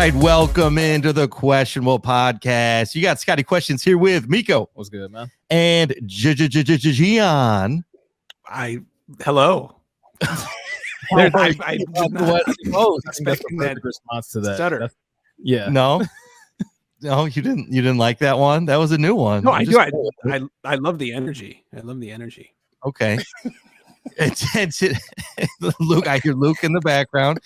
right, welcome into the Questionable Podcast. You got Scotty Questions here with Miko. What's good, man? And Gian. Hello. I did not expect that response to that. Stutter. Yeah. No, you didn't like that one. That was a new one. No, I do. I love the energy. I love the energy. Okay. It's Luke. I hear Luke in the background.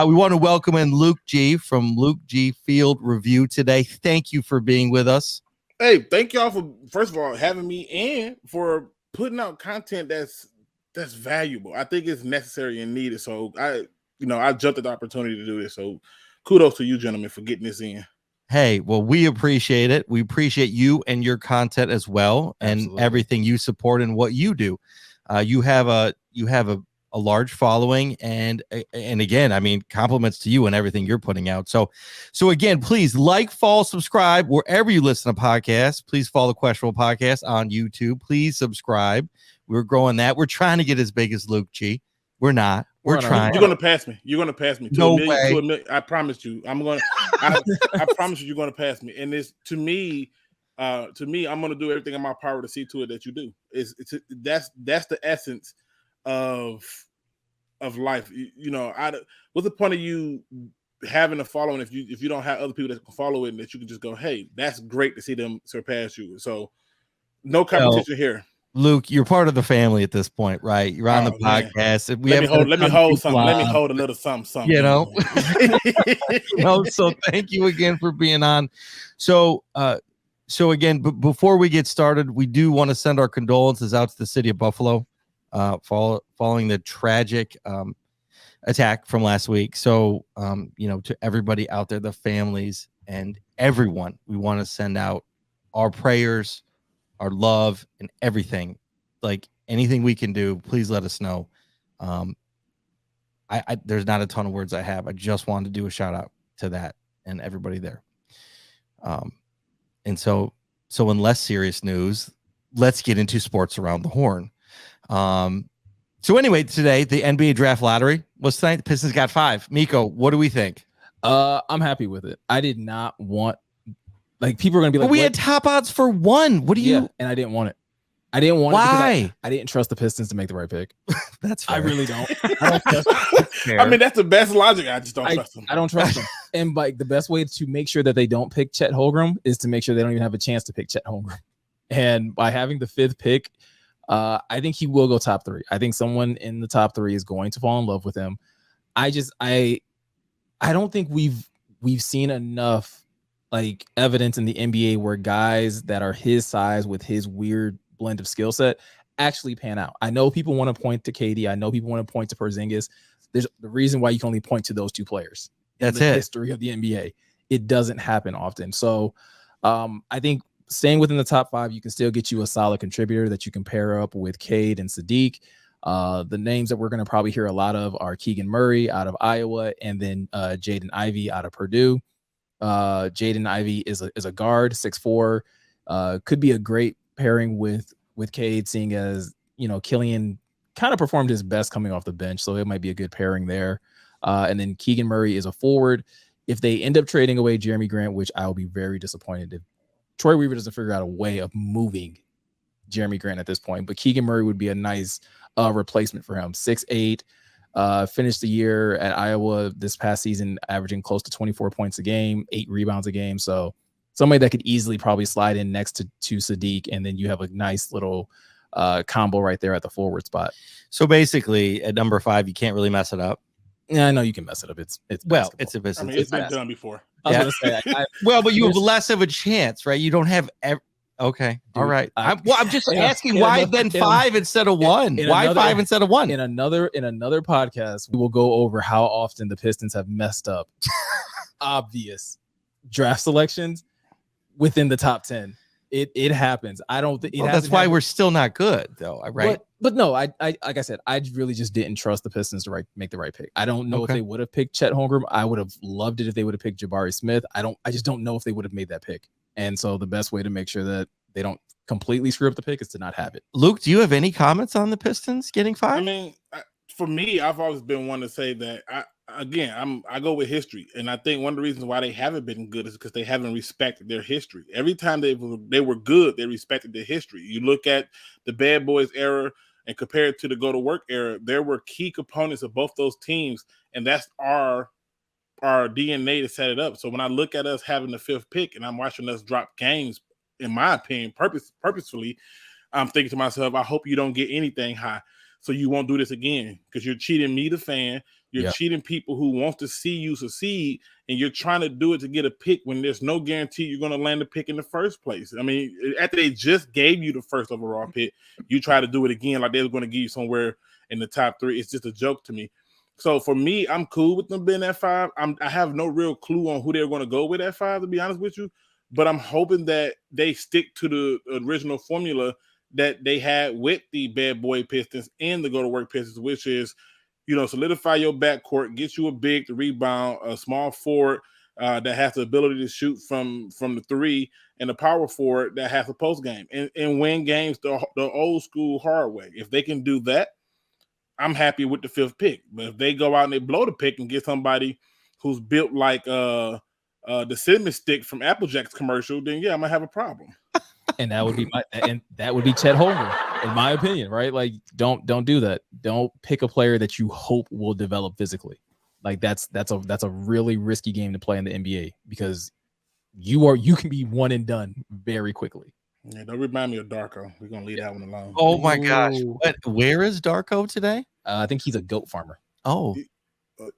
We want to welcome in Luke G from Luke G Field Review today. Thank you for being with us. Hey, thank y'all for, first of all, having me and for putting out content that's valuable. I think it's necessary and needed. So I jumped at the opportunity to do this. So kudos to you gentlemen for getting this in. Hey, well, we appreciate it. We appreciate you and your content as well, and Absolutely. everything you support and what you do. You have a large following, and again, I mean, compliments to you and everything you're putting out. So again, please like, follow, subscribe wherever you listen to podcasts. Please follow the Questionable Podcast on YouTube. Please subscribe. We're growing that. We're trying to get as big as Luke G. We're not. We're trying. You're gonna pass me. You're gonna pass me. No way. I promise you. I promise you're gonna pass me. And it's to me, I'm gonna do everything in my power to see to it that you do. That's the essence of life. What's the point of you having a following if you don't have other people that can follow it and that you can just go, hey, that's great to see them surpass you. So no competition here. Luke, you're part of the family at this point, right? You're on the podcast. Let me hold something. Let me hold a little something. You know, So thank you again for being on. So again, before we get started, we do want to send our condolences out to the city of Buffalo, following the tragic attack from last week. So, to everybody out there, the families and everyone, we want to send out our prayers, our love, and everything. Like anything we can do, please let us know. There's not a ton of words I have. I just wanted to do a shout out to that and everybody there. And so in less serious news, let's get into sports around the horn. So anyway, today the NBA draft lottery was tonight. The Pistons got 5. Miko, what do we think? I'm happy with it. I did not want, like, people are gonna be like, but we had top odds for 1. What do you? Yeah, and I didn't want it. I didn't want Why? it because I didn't trust the Pistons to make the right pick. That's fair. I really don't. I don't trust them. I mean, that's the best logic. I just don't trust them. I don't trust them. And like the best way to make sure that they don't pick Chet Holmgren is to make sure they don't even have a chance to pick Chet Holmgren. And by having the 5th pick, I think he will go top 3. I think someone in the top 3 is going to fall in love with him. I don't think we've seen enough like evidence in the NBA where guys that are his size with his weird blend of skill set actually pan out. I know people want to point to KD. I know people want to point to Porzingis. There's the reason why you can only point to those 2 players. That's in the it. History of the NBA. It doesn't happen often. So I think staying within the top 5, you can still get you a solid contributor that you can pair up with Cade and Sadiq. The names that we're going to probably hear a lot of are Keegan Murray out of Iowa, and then Jaden Ivey out of Purdue. Jaden Ivey is a guard, 6'4", could be a great pairing with Cade, seeing as Killian kind of performed his best coming off the bench, so it might be a good pairing there. And then Keegan Murray is a forward. If they end up trading away Jeremy Grant, which I will be very disappointed if Troy Weaver doesn't figure out a way of moving Jeremy Grant at this point, but Keegan Murray would be a nice replacement for him. 6'8", finished the year at Iowa this past season averaging close to 24 points a game, 8 rebounds a game. So somebody that could easily probably slide in next to Sadiq, and then you have a nice little combo right there at the forward spot. So basically, at number 5, you can't really mess it up. Yeah, I know you can mess it up. It's well, it's a business. I mean, it's been done before. Yeah. Well, but you have less of a chance, right? You don't have. Okay, all right. I'm just asking why then 5 instead of 1. Why 5 instead of 1? In another podcast, we will go over how often the Pistons have messed up obvious draft selections within the top 10. It happens. I don't think that's why we're still not good, though, right? But no, I like I said, I really just didn't trust the Pistons to make the right pick. I don't know if they would have picked Chet Holmgren. I would have loved it if they would have picked Jabari Smith. I just don't know if they would have made that pick. And so the best way to make sure that they don't completely screw up the pick is to not have it. Luke, do you have any comments on the Pistons getting 5? I mean, for me, I've always been one to say that again, I go with history, and I think one of the reasons why they haven't been good is because they haven't respected their history. Every time they were good, they respected their history. You look at the Bad Boys era and compare it to the Go to Work era, there were key components of both those teams, and that's our DNA to set it up. So when I look at us having the 5th pick and I'm watching us drop games, in my opinion, purposefully, I'm thinking to myself, I hope you don't get anything high, so you won't do this again, because you're cheating me, the fan. You're cheating people who want to see you succeed, and you're trying to do it to get a pick when there's no guarantee you're going to land a pick in the first place. I mean, after they just gave you the 1st overall pick, you try to do it again like they were going to give you somewhere in the top 3. It's just a joke to me. So for me, I'm cool with them being at 5. I have no real clue on who they're going to go with at 5, to be honest with you, but I'm hoping that they stick to the original formula that they had with the Bad Boy Pistons and the Go to Work Pistons, which is, solidify your backcourt, get you a big to rebound, a small forward that has the ability to shoot from the 3, and a power forward that has a post game and win games the old school hard way. If they can do that, I'm happy with the 5th pick. But if they go out and they blow the pick and get somebody who's built like the cinnamon stick from Applejack's commercial, then yeah, I'm gonna have a problem. And that would be Chet Holmgren, in my opinion, right? Like, don't do that. Don't pick a player that you hope will develop physically. Like, that's a really risky game to play in the NBA, because you can be one and done very quickly. Yeah, don't remind me of Darko. We're gonna leave that one alone. Oh my gosh! Where is Darko today? I think he's a goat farmer. Oh,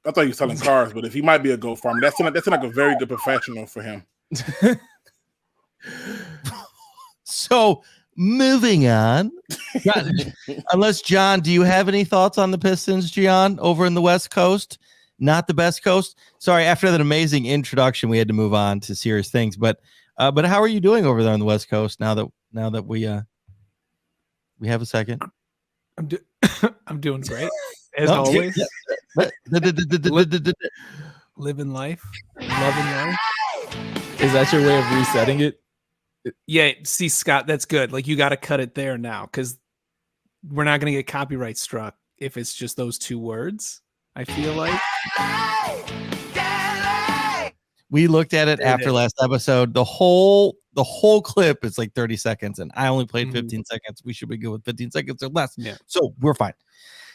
I thought he was selling cars, but if he might be a goat farmer, that's like a very good professional for him. So moving on, unless John, do you have any thoughts on the Pistons, Gian, over in the West Coast? Not the best coast. Sorry, after that amazing introduction, we had to move on to serious things. But how are you doing over there on the West Coast now that we have a second? I'm doing great, as always. Living life, loving life. Is that your way of resetting it? Yeah, see, Scott, that's good. Like, you got to cut it there now, because we're not going to get copyright struck if it's just those 2 words, I feel like. We looked at it after last episode. The whole clip is like 30 seconds, and I only played 15 seconds. We should be good with 15 seconds or less. Yeah. So we're fine.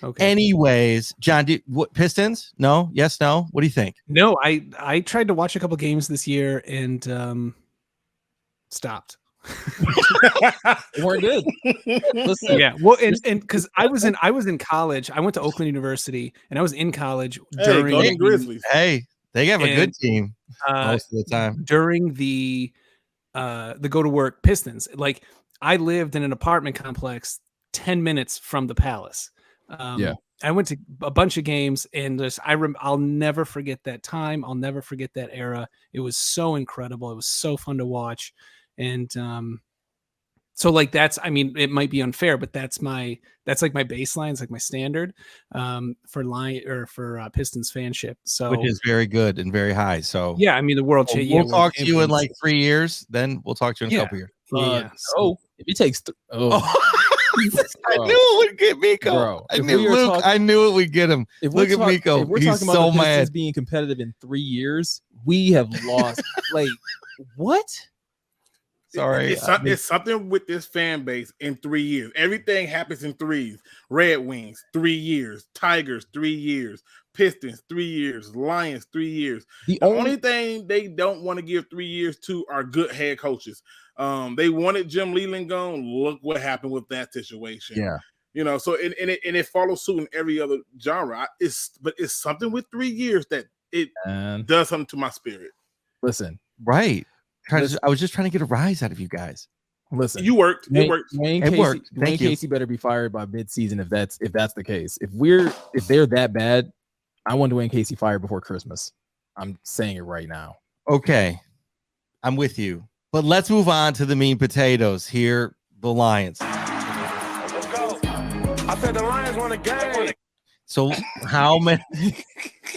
Okay. Anyways, John, what Pistons? No? Yes, no? What do you think? No, I tried to watch a couple games this year and stopped. They weren't good. Listen. Yeah, well, and because I was in college. I went to Oakland University, and I was in college during Grizzlies. Hey, they have a good team most of the time during the Go to Work Pistons. Like, I lived in an apartment complex 10 minutes from the Palace. I went to a bunch of games, and I'll never forget that time. I'll never forget that era. It was so incredible. It was so fun to watch. And so like it might be unfair, but that's like my baseline. It's like my standard for Pistons fanship. So, which is very good and very high. So yeah, I mean, the world change. We'll talk to you in like 3 years. Then we'll talk to you in a couple years. If it takes I knew it would get Miko. I knew it would get him. Look at Miko. We're He's talking so about the mad. Pistons being competitive in 3 years. We have lost. Like, what? Sorry. It's something with this fan base in 3 years. Everything happens in threes. Red Wings, 3 years. Tigers, 3 years. Pistons, 3 years. Lions, 3 years. The only thing they don't want to give 3 years to are good head coaches. They wanted Jim Leland gone. Look what happened with that situation. Yeah. So it follows suit in every other genre. But it's something with 3 years that it does something to my spirit. Listen. Right. I was just trying to get a rise out of you guys. Listen, you worked. It worked. Wayne Casey better be fired by mid-season if that's the case. If they're that bad, I want Dwayne Casey fired before Christmas. I'm saying it right now. Okay, I'm with you. But let's move on to the mean potatoes here. The Lions. Let's go. I said the Lions won a game. So how many?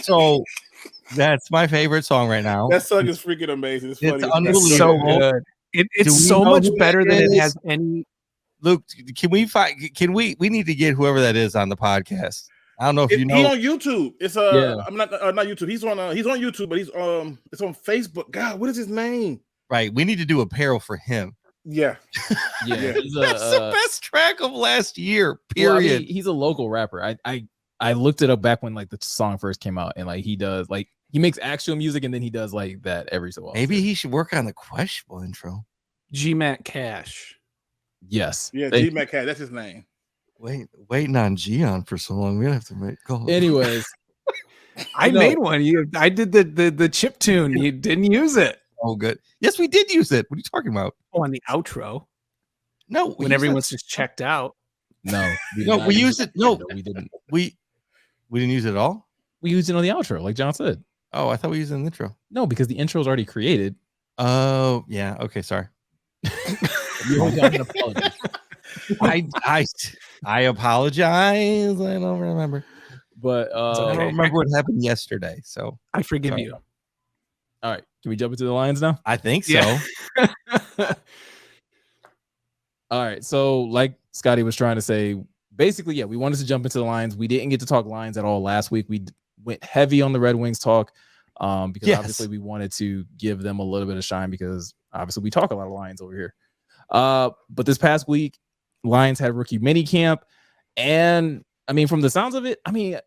So. That's my favorite song right now. That song is freaking amazing. It's funny. Unbelievable. It's so good. It's so much better than it has any. Luke, can we need to get whoever that is on the podcast. I don't know if you know. He's on YouTube. It's Yeah. I'm not YouTube. He's on YouTube, but it's on Facebook. God, what is his name? Right. We need to do apparel for him. Yeah. Yeah, he's That's the best track of last year. well, I Period. mean, he's a local rapper. I looked it up back when like the song first came out, and like he does like he makes actual music, and then he does like that every so often. Maybe he should work on the questionable intro. GMAT Cash. Yes. Yeah, G Mac Cat, that's his name. Waiting on Gian for so long. We have to make calls. Anyways, I made one. I did the chip tune. You didn't use it. Oh, good. Yes, we did use it. What are you talking about? On the outro. No, When everyone's just checked out. no, we used it. No, we didn't. we didn't use it at all. We used it on the outro, like John said. Oh, I thought we used it in the intro. No, because the intro is already created. Oh, yeah. Okay, sorry. You owe John an apology. I apologize. I don't remember. But I don't remember what happened yesterday. So I forgive Sorry. you. all right, can we jump into the Lions now? I think so. Yeah. All right, so like Scotty was trying to say, basically, yeah, we wanted to jump into the Lions. We didn't get to talk Lions at all last week. We went heavy on the Red Wings talk because obviously we wanted to give them a little bit of shine because obviously we talk a lot of Lions over here. But this past week, Lions had rookie mini camp, and I mean, from the sounds of it, I mean,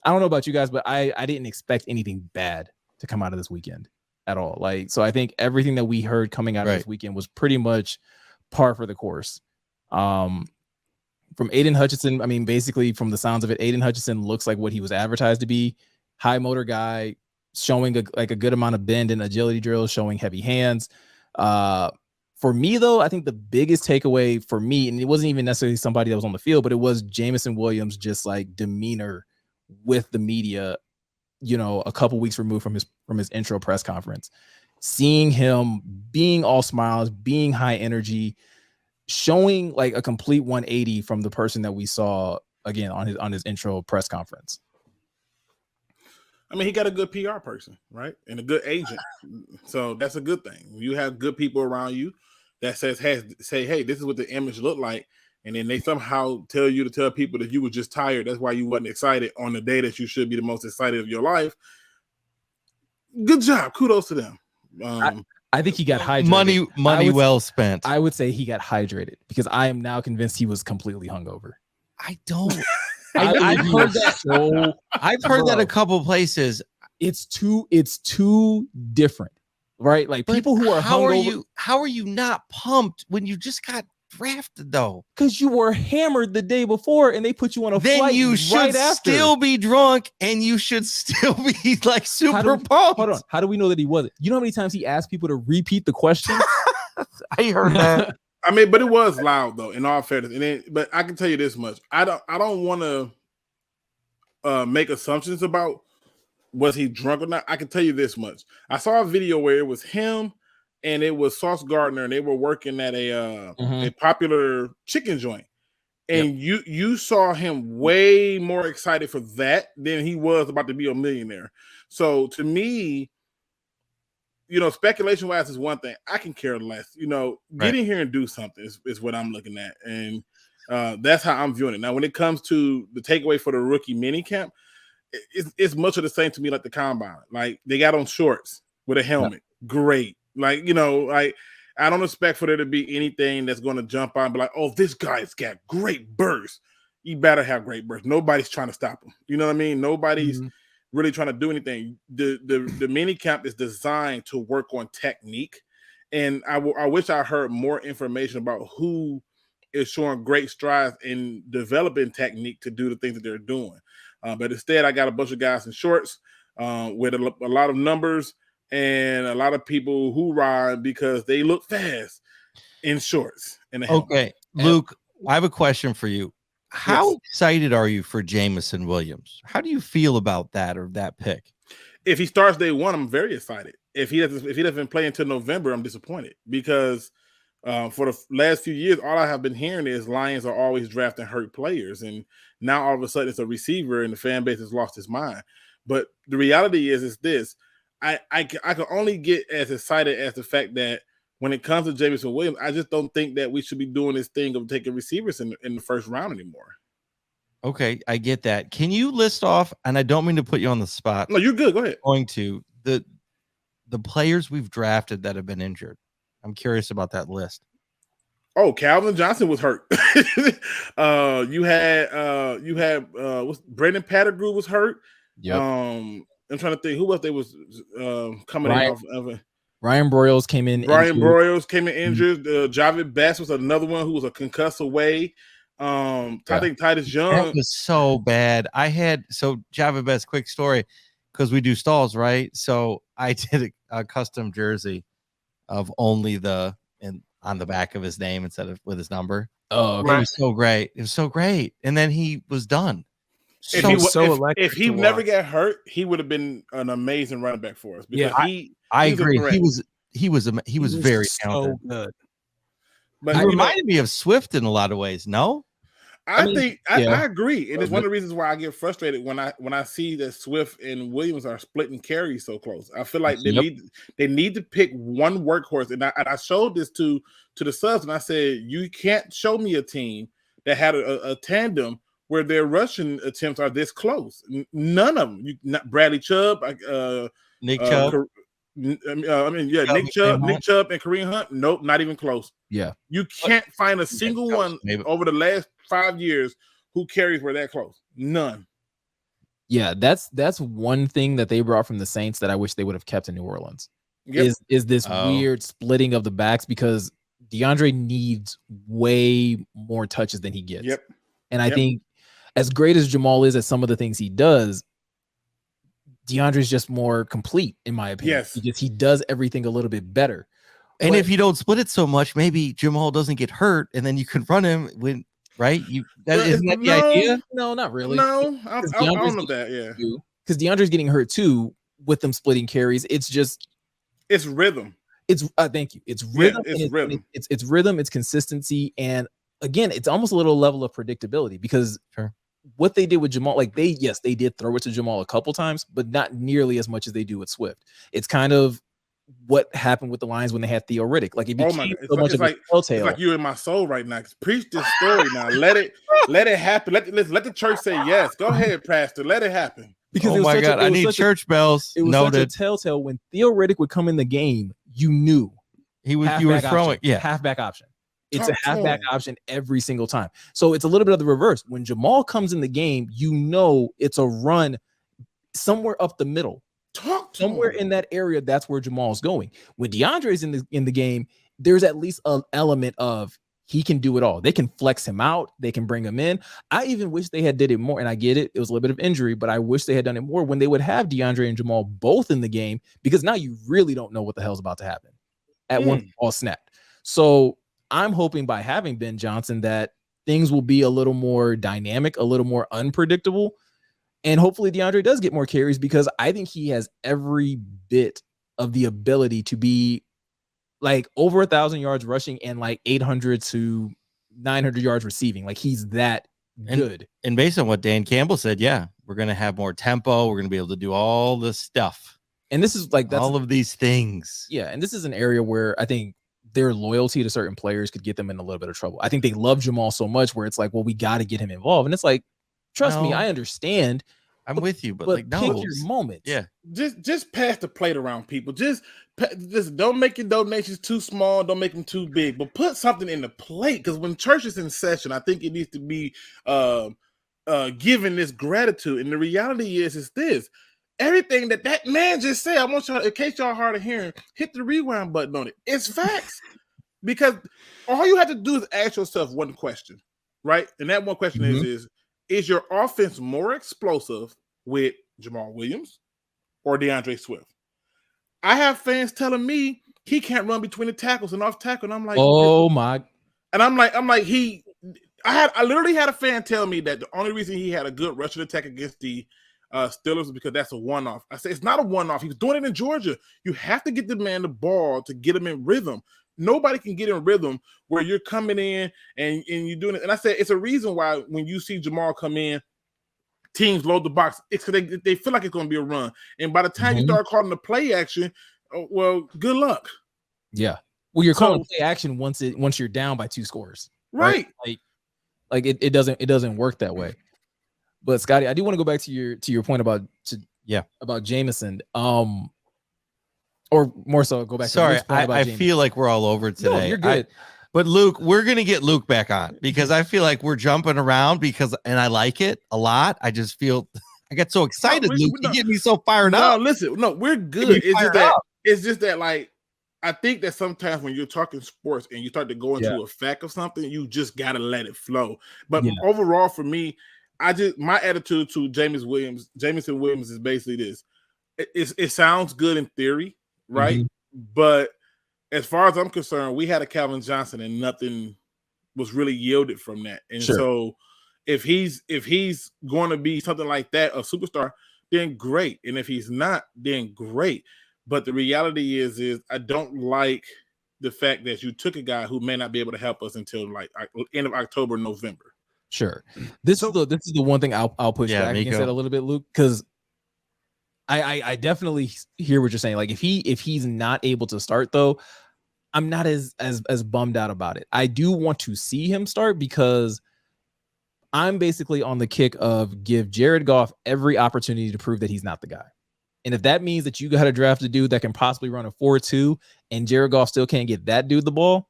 I don't know about you guys, but I didn't expect anything bad to come out of this weekend at all. Like, so I think everything that we heard coming out of this weekend was pretty much par for the course. From Aidan Hutchinson, I mean, basically from the sounds of it, Aidan Hutchinson looks like what he was advertised to be. High motor guy, showing a good amount of bend and agility drills, showing heavy hands. For me, though, I think the biggest takeaway for me, and it wasn't even necessarily somebody that was on the field, but it was Jameson Williams' just like demeanor with the media, you know, a couple weeks removed from his intro press conference. Seeing him being all smiles, being high energy, showing like a complete 180 from the person that we saw again on his intro press conference. I mean, he got a good PR person, right? And a good agent. So that's a good thing. You have good people around you that say, hey, this is what the image looked like. And then they somehow tell you to tell people that you were just tired. That's why you wasn't excited on the day that you should be the most excited of your life. Good job. Kudos to them. I think he got hydrated. Money well spent. I would say he got hydrated because I am now convinced he was completely hungover. I don't. I've heard that. I've heard that a couple places. It's too different, right? Like people who are hungover. How are you not pumped when you just got drafted though? Because you were hammered the day before, and they put you on a flight. Then you should still be drunk, and you should still be like super pumped. Hold on. How do we know that he wasn't? You know how many times he asked people to repeat the question? I heard that. I mean, but it was loud though, in all fairness. But I can tell you this much: I don't want to make assumptions about was he drunk or not. I can tell you this much: I saw a video where it was him and it was Sauce Gardner, and they were working at a popular chicken joint, and you saw him way more excited for that than he was about to be a millionaire. So to me, you know, speculation wise is one thing. I can care less. You know, get in here and do something is what I'm looking at. And that's how I'm viewing it. Now, when it comes to the takeaway for the rookie mini camp, it's much of the same to me like the combine. Like they got on shorts with a helmet. Great. Like, you know, like I don't expect for there to be anything that's going to jump on and be like, oh, this guy's got great burst. You better have great burst. Nobody's trying to stop him. You know what I mean? Nobody's really trying to do anything. The mini camp is designed to work on technique, and I wish I heard more information about who is showing great strides in developing technique to do the things that they're doing. But instead, I got a bunch of guys in shorts with a lot of numbers and a lot of people who ride because they look fast in shorts. Okay, Luke, I have a question for you. How excited are you for Jameson Williams? How do you feel about that or that pick? If he starts day one, I'm very excited. If he doesn't play until November, I'm disappointed because for the last few years, all I have been hearing is Lions are always drafting hurt players, and now all of a sudden it's a receiver, and the fan base has lost its mind. But the reality is this: I can only get as excited as the fact that when it comes to Jameson Williams, I just don't think that we should be doing this thing of taking receivers in the first round anymore. Okay, I get that. Can you list off, and I don't mean to put you on the spot. No, you're good. Go ahead. Going to the players we've drafted that have been injured. I'm curious about that list. Oh, Calvin Johnson was hurt. You had Brandon Pettigrew was hurt. Yep. I'm trying to think who else they was coming in off of. Ryan Broyles came in. Broyles came in injured. Javid Bass was another one who was a concuss away. I think Titus Young. That was so bad. Javid Bass, quick story, because we do stalls, right? So I did a custom jersey of only on the back of his name instead of with his number. Oh, okay. It was so great. It was so great. And then he was done. If he never got hurt, he would have been an amazing running back for us. Because I agree. He was very talented. So good. But he reminded me of Swift in a lot of ways. No, I agree. And it's one of the reasons why I get frustrated when I see that Swift and Williams are splitting carries so close. I feel like they need to pick one workhorse. And I showed this to the subs, and I said, you can't show me a team that had a tandem where their rushing attempts are this close. None of them. Bradley Chubb, Nick Chubb. Nick Chubb and Kareem Hunt. Nope, not even close. Yeah, you can't find a single one over the last 5 years who carries were that close. None. Yeah, that's one thing that they brought from the Saints that I wish they would have kept in New Orleans. Yep. Is this weird splitting of the backs, because DeAndre needs way more touches than he gets. Yep. And I think as great as Jamal is at some of the things he does, DeAndre's just more complete, in my opinion. Yes. He does everything a little bit better. And if you don't split it so much, maybe Jamal doesn't get hurt, and then you can run him when, right? Isn't that the idea? No, not really. No, I don't know that. Yeah, because DeAndre's getting hurt too with them splitting carries. It's rhythm. Thank you. It's rhythm. It's rhythm. It's rhythm. It's consistency, and again, it's almost a little level of predictability, because what they did with Jamal, they did throw it to Jamal a couple times, but not nearly as much as they do with Swift. It's kind of what happened with the Lions when they had Theo Riddick. Like, it became so much of a telltale. It's like you in my soul right now. Preach this story now. Let it happen. Let the church say yes. Go ahead, Pastor. Let it happen. Because my God, I need church bells. It was such a telltale when Theo Riddick would come in the game. You knew you were throwing halfback option. It's a halfback option every single time. So it's a little bit of the reverse. When Jamal comes in the game, you know it's a run somewhere up the middle. Somewhere in that area, that's where Jamal's going. When DeAndre's in the game, there's at least an element of he can do it all. They can flex him out. They can bring him in. I even wish they had did it more. And I get it. It was a little bit of injury, but I wish they had done it more when they would have DeAndre and Jamal both in the game, because now you really don't know what the hell's about to happen at one ball snapped. So I'm hoping by having Ben Johnson that things will be a little more dynamic, a little more unpredictable. And hopefully DeAndre does get more carries, because I think he has every bit of the ability to be like over 1,000 yards rushing and like 800 to 900 yards receiving. Like, he's that good. And based on what Dan Campbell said, we're going to have more tempo. We're going to be able to do all this stuff. And this is like all of these things. Yeah. And this is an area where I think their loyalty to certain players could get them in a little bit of trouble. I think they love Jamal so much where it's like, well, we got to get him involved. And it's like, trust me, I understand. I'm with you, but pick your moment. Yeah. Just pass the plate around, people. Just don't make your donations too small. Don't make them too big, but put something in the plate. Because when church is in session, I think it needs to be given this gratitude. And the reality is this. Everything that man just said, I want y'all, in case y'all hard of hearing, hit the rewind button on it. It's facts. Because all you have to do is ask yourself one question, right? And that one question is your offense more explosive with Jamal Williams or DeAndre Swift? I have fans telling me he can't run between the tackles and off tackle. And I'm like, oh my. And I'm like, I literally had a fan tell me that the only reason he had a good rushing attack against the Steelers is because that's a one-off. I said, it's not a one-off. He was doing it in Georgia. You have to get the man the ball to get him in rhythm. Nobody can get in rhythm where you're coming in and you're doing it. And I said, it's a reason why when you see Jamal come in, teams load the box. It's because they feel like it's going to be a run. And by the time you start calling the play action, well, good luck. Yeah. Well, you're calling play action once you're down by 2 scores. Right. Like it doesn't work that way. But Scotty, I do want to go back to your point about Jameson. Or more so, go back. Sorry, to Luke's point about I Jameson. feel like we're all over today. No, you're good. But Luke, we're gonna get Luke back on because I feel like we're jumping around and I like it a lot. I just feel I get so excited, Luke. You get me so fired up. Listen, we're good. It's just that like I think that sometimes when you're talking sports and you start to go into a fact of something, you just gotta let it flow. But overall, for me, my attitude to Jameson Williams is basically this: it sounds good in theory, right? Mm-hmm. But as far as I'm concerned, we had a Calvin Johnson and nothing was really yielded from that. And so if he's going to be something like that, a superstar, then great. And if he's not, then great. But the reality is I don't like the fact that you took a guy who may not be able to help us until like end of October, November. Sure. This is the one thing I'll push back against that a little bit, Luke, because I definitely hear what you're saying. Like if he's not able to start though, I'm not as bummed out about it. I do want to see him start because I'm basically on the kick of give Jared Goff every opportunity to prove that he's not the guy. And if that means that you got to draft a dude that can possibly run a 4.2 and Jared Goff still can't get that dude the ball,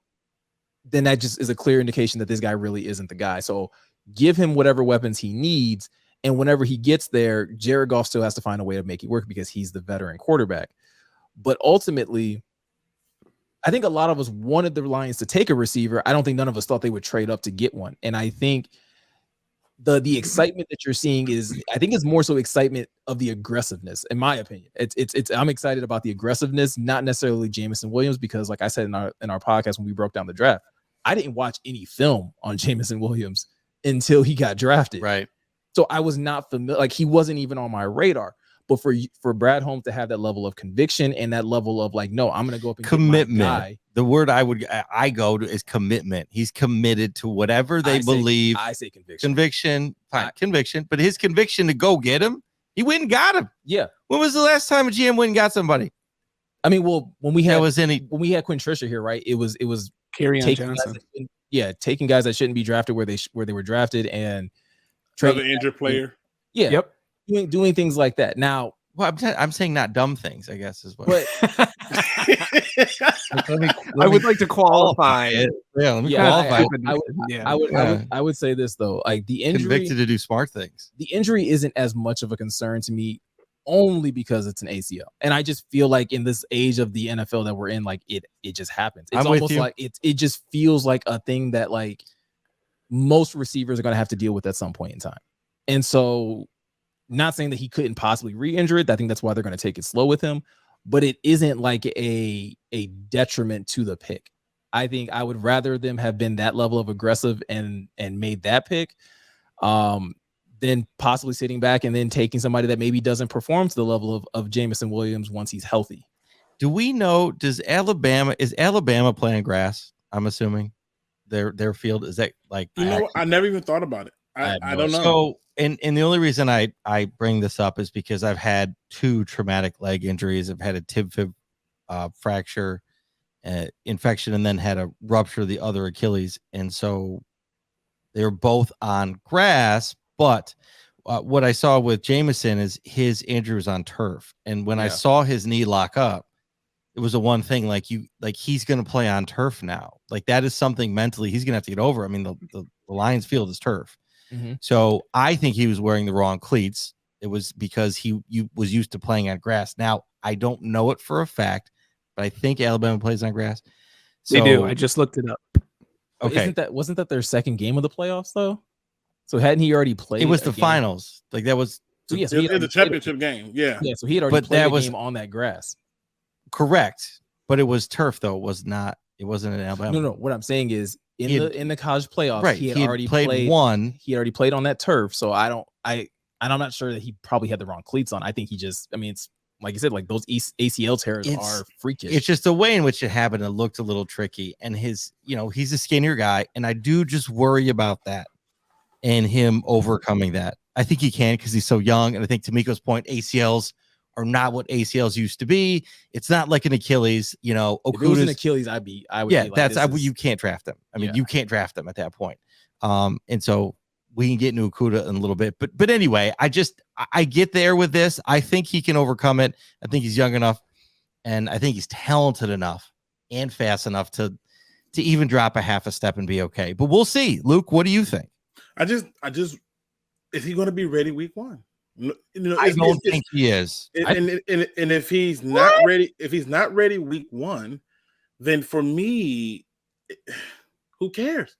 then that just is a clear indication that this guy really isn't the guy. So give him whatever weapons he needs. And whenever he gets there, Jared Goff still has to find a way to make it work because he's the veteran quarterback. But ultimately, I think a lot of us wanted the Lions to take a receiver. I don't think none of us thought they would trade up to get one. And I think the excitement that you're seeing I think it's more so excitement of the aggressiveness, in my opinion. I'm excited about the aggressiveness, not necessarily Jameson Williams, because like I said in our podcast when we broke down the draft, I didn't watch any film on Jameson Williams until he got drafted. Right. So I was not familiar, like he wasn't even on my radar. But for Brad Holmes to have that level of conviction and that level of like, no, I'm going to go up and commitment. Get my guy. The word I go to is commitment. He's committed to whatever they believe. I say conviction. Conviction, fine, conviction. But his conviction to go get him, he went and got him. Yeah. When was the last time a GM went and got somebody? I mean, well, when we had when we had Quinn Trisha here, right? It was Kerryon Johnson. Taking guys that shouldn't be drafted where they were drafted and another injured player. Yeah. Yep. Doing things like that. Now, well, I'm saying not dumb things, I guess is what. But I would like to qualify it. Yeah, let me qualify. I would say this though, like the injury, convicted to do smart things. The injury isn't as much of a concern to me, only because it's an ACL, and I just feel like in this age of the NFL that we're in, like it just happens. It's almost like it just feels like a thing that like most receivers are going to have to deal with at some point in time, and so. Not saying that he couldn't possibly re-injure it. I think that's why they're going to take it slow with him, but it isn't like a detriment to the pick. I think I would rather them have been that level of aggressive and made that pick than possibly sitting back and then taking somebody that maybe doesn't perform to the level of Jameson Williams once he's healthy. Do we know, is Alabama playing grass? I'm assuming their field is that like, I never even thought about it. I don't know. So, and the only reason I bring this up is because I've had 2 traumatic leg injuries. I've had a tib-fib fracture, infection, and then had a rupture of the other Achilles. And so they were both on grass. But what I saw with Jameson is his injury was on turf. And when I saw his knee lock up, it was a one thing like he's going to play on turf now. Like that is something mentally he's going to have to get over. I mean, the Lions field is turf. Mm-hmm. So I think he was wearing the wrong cleats. It was because he was used to playing on grass. Now, I don't know it for a fact, but I think Alabama plays on grass. So, they do. I just looked it up. Okay. Wasn't that their second game of the playoffs though? So hadn't he already played? It was the finals. Like that was so it's the championship game. Yeah. Yeah. So he had already played the game on that grass. Correct. But it was turf though. It wasn't in Alabama. No. What I'm saying is in the college playoffs, right. he had already played one. He already played on that turf. So I'm not sure that he probably had the wrong cleats on. I think it's like you said, like those ACL tears are freakish. It's just the way in which it happened. It looked a little tricky, and he's a skinnier guy, and I do just worry about that and him overcoming that. I think he can because he's so young, and I think to Miko's point, ACLs are not what ACLs used to be. It's not like an Achilles, Okudah's, if it was an Achilles, I would be like, you can't draft them. I mean, you can't draft them at that point. And so we can get into Okudah in a little bit. But anyway, I get there with this. I think he can overcome it. I think he's young enough, and I think he's talented enough and fast enough to even drop a half a step and be okay. But we'll see. Luke, what do you think? I just is he going to be ready week 1? I don't think he is. And if he's not ready week 1, then for me, who cares?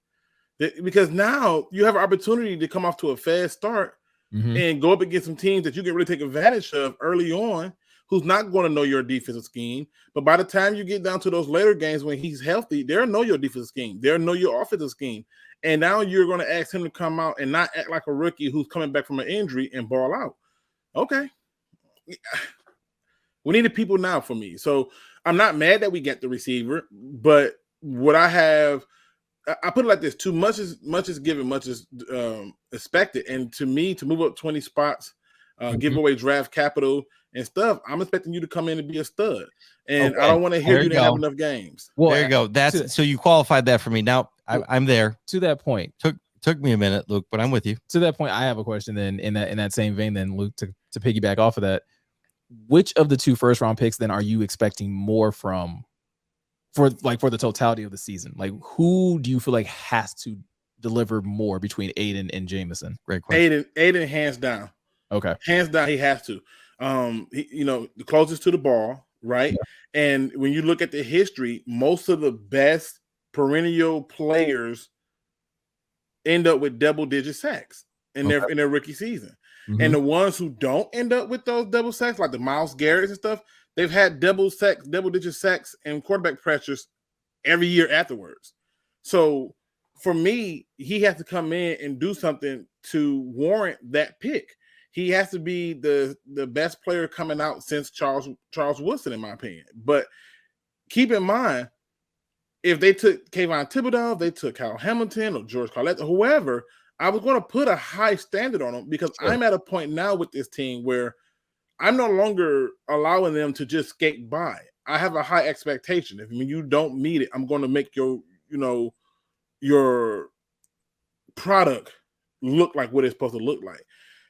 Because now you have an opportunity to come off to a fast start and go up against some teams that you can really take advantage of early on, who's not going to know your defensive scheme. But by the time you get down to those later games when he's healthy, they'll know your defensive scheme. They'll know your offensive scheme. And now you're going to ask him to come out and not act like a rookie who's coming back from an injury and ball out. Okay. We need the people now for me. So I'm not mad that we get the receiver, but what I put it like this: too much is given, much is expected. And to me, to move up 20 spots, give away draft capital and stuff, I'm expecting you to come in and be a stud. And I don't want to hear you didn't have enough games. Well, there you go. So you qualified that for me. Now I'm there. To that point, took me a minute, Luke, but I'm with you. To that point, I have a question. Then in that same vein, then Luke, to piggyback off of that, which of the 2 first-round picks then are you expecting more from? For the totality of the season, like who do you feel like has to deliver more between Aidan and Jameson? Great question. Aidan, hands down. Okay, hands down, he has to. The closest to the ball, right? Yeah. And when you look at the history, most of the best perennial players end up with double-digit sacks in their rookie season, and the ones who don't end up with those double sacks, like the Myles Garretts and stuff, they've had double-digit sacks and quarterback pressures every year afterwards. So for me, he has to come in and do something to warrant that pick. He has to be the best player coming out since Charles Woodson, in my opinion. But keep in mind, if they took Kayvon Thibodeau, if they took Kyle Hamilton or George Collette, or whoever, I was going to put a high standard on them because I'm at a point now with this team where I'm no longer allowing them to just skate by. I have a high expectation. If you don't meet it, I'm going to make your product look like what it's supposed to look like.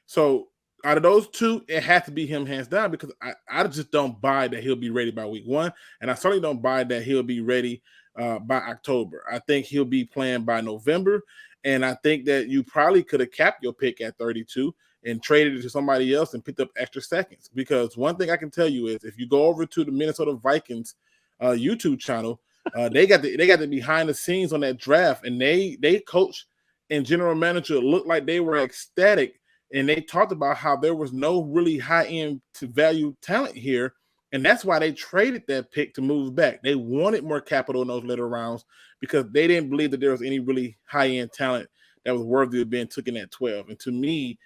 So out of those 2, it has to be him hands down because I just don't buy that he'll be ready by week 1. And I certainly don't buy that he'll be ready by October. I think he'll be playing by November. And I think that you probably could have capped your pick at 32 and traded it to somebody else and picked up extra seconds. Because one thing I can tell you is if you go over to the Minnesota Vikings YouTube channel, they got the behind the scenes on that draft, and they coach and general manager looked like they were ecstatic, and they talked about how there was no really high end to value talent here, and that's why they traded that pick to move back. They wanted more capital in those later rounds because they didn't believe that there was any really high end talent that was worthy of being taken at 12. And to me,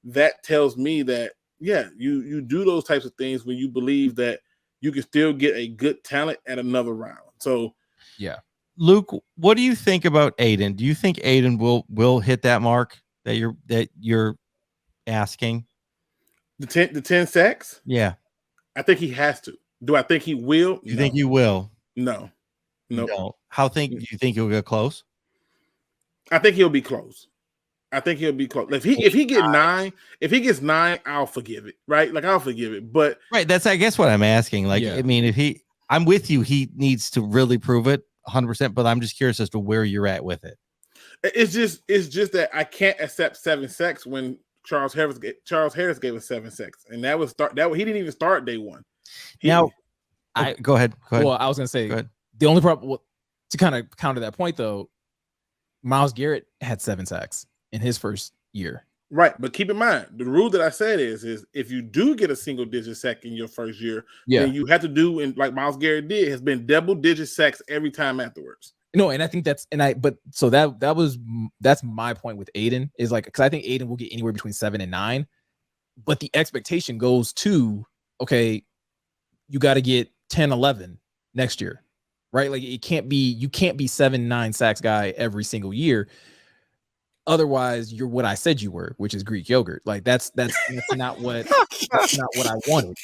that tells me that, you do those types of things when you believe that you can still get a good talent at another round. So, yeah. Luke, what do you think about Aidan? Do you think Aidan will hit that mark that you're asking? The 10 sacks? Yeah. I think he has to. Do I think he will? You think he will? No. Do you think he'll get close? I think he'll be close. If he gets 9, I'll forgive it. Right? Like I'll forgive it. But right, that's I guess what I'm asking. Like, I mean, I'm with you. He needs to really prove it 100%. But I'm just curious as to where you're at with it. It's just that I can't accept 7 sacks when Charles Harris gave us 7 sacks, and that he didn't even start day 1. Go ahead. Well, I was gonna say the only problem to kind of counter that point though, Myles Garrett had 7 sacks in his first year. Right, but keep in mind the rule that I said is if you do get a single digit sack in your first year, then you have to do, and like Myles Garrett did, has been double digit sacks every time afterwards. No, and I think that's my point with Aidan is like, because I think Aidan will get anywhere between 7 and 9, but the expectation goes to, okay, you got to get 10, 11 next year, right? Like you can't be 7-9 sacks guy every single year. Otherwise, you're what I said you were, which is Greek yogurt. Like that's not what I wanted.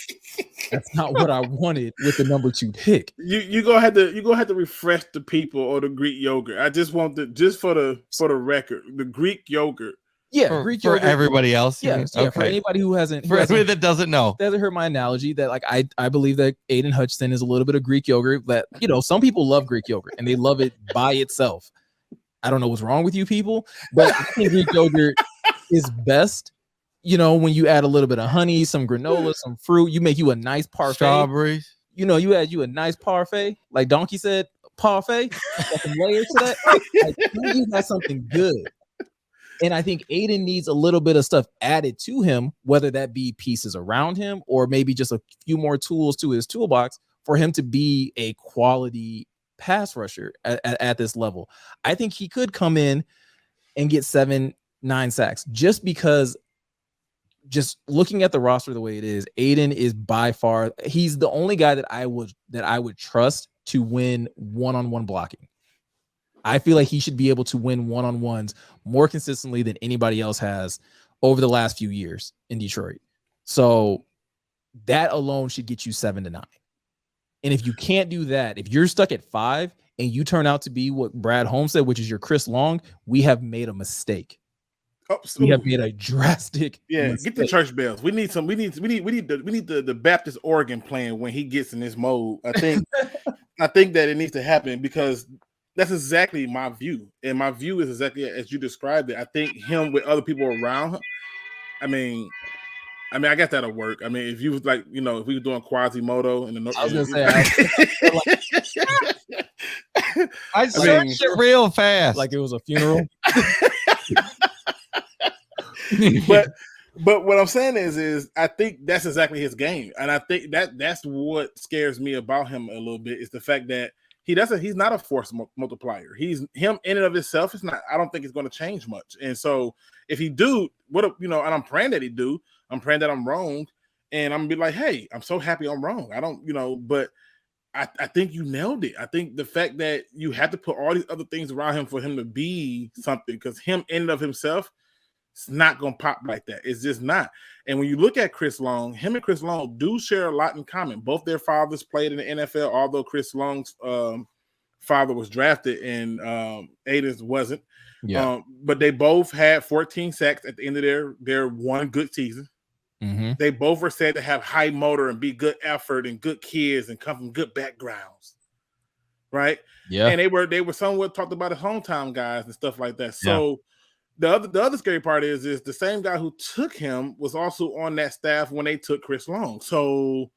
That's not what I wanted with the number 2 pick. You gonna have to refresh the people or the Greek yogurt. I just want just for the record, the Greek yogurt Yeah, for, Greek for yogurt. everybody else. Yeah, mean? yeah. Okay. For anybody who hasn't, for anybody that doesn't know, doesn't hurt my analogy. That like I believe that Aidan Hutchinson is a little bit of Greek yogurt. That some people love Greek yogurt and they love it by itself. I don't know what's wrong with you people, but I think Greek yogurt is best. When you add a little bit of honey, some granola, some fruit, you make you a nice parfait. Strawberries. You add you a nice parfait, like Donkey said, parfait. Got some layers to that. Like, you got something good. And I think Aidan needs a little bit of stuff added to him, whether that be pieces around him or maybe just a few more tools to his toolbox for him to be a quality pass rusher at this level. I think he could come in and get 7-9 sacks just because, just looking at the roster the way it is, Aidan is by far, he's the only guy that I would trust to win one-on-one blocking. I feel like he should be able to win one-on-ones more consistently than anybody else has over the last few years in Detroit. So that alone should get you 7-9. And if you can't do that, if you're stuck at 5 and you turn out to be what Brad Holmes said, which is your Chris Long, we have made a mistake. We have made a drastic mistake. Get the church bells. We need the Baptist organ playing when he gets in this mode. I think that it needs to happen because that's exactly my view. And my view is exactly as you described it. I think him with other people around him. I mean, I guess that'll work. I mean, if you was like, if we were doing Quasimodo and I was gonna say, I searched it real fast, like it was a funeral. But what I'm saying is I think that's exactly his game, and I think that's what scares me about him a little bit is the fact that he's not a force multiplier. He's him in and of himself. It's not. I don't think it's going to change much. And so if he do, and I'm praying that he do. I'm praying that I'm wrong, and I'm gonna be like, hey, I'm so happy I'm wrong. I don't, but I think you nailed it. I think the fact that you have to put all these other things around him for him to be something, because him in and of himself, it's not gonna pop like that. It's just not. And when you look at Chris Long, him and Chris Long do share a lot in common. Both their fathers played in the NFL, although Chris Long's father was drafted and Aidan's wasn't. Yeah. But they both had 14 sacks at the end of their one good season. Mm-hmm. They both were said to have high motor and be good effort and good kids and come from good backgrounds, right? Yeah. And they were somewhat talked about as hometown guys and stuff like that. So the other scary part is the same guy who took him was also on that staff when they took Chris Long. So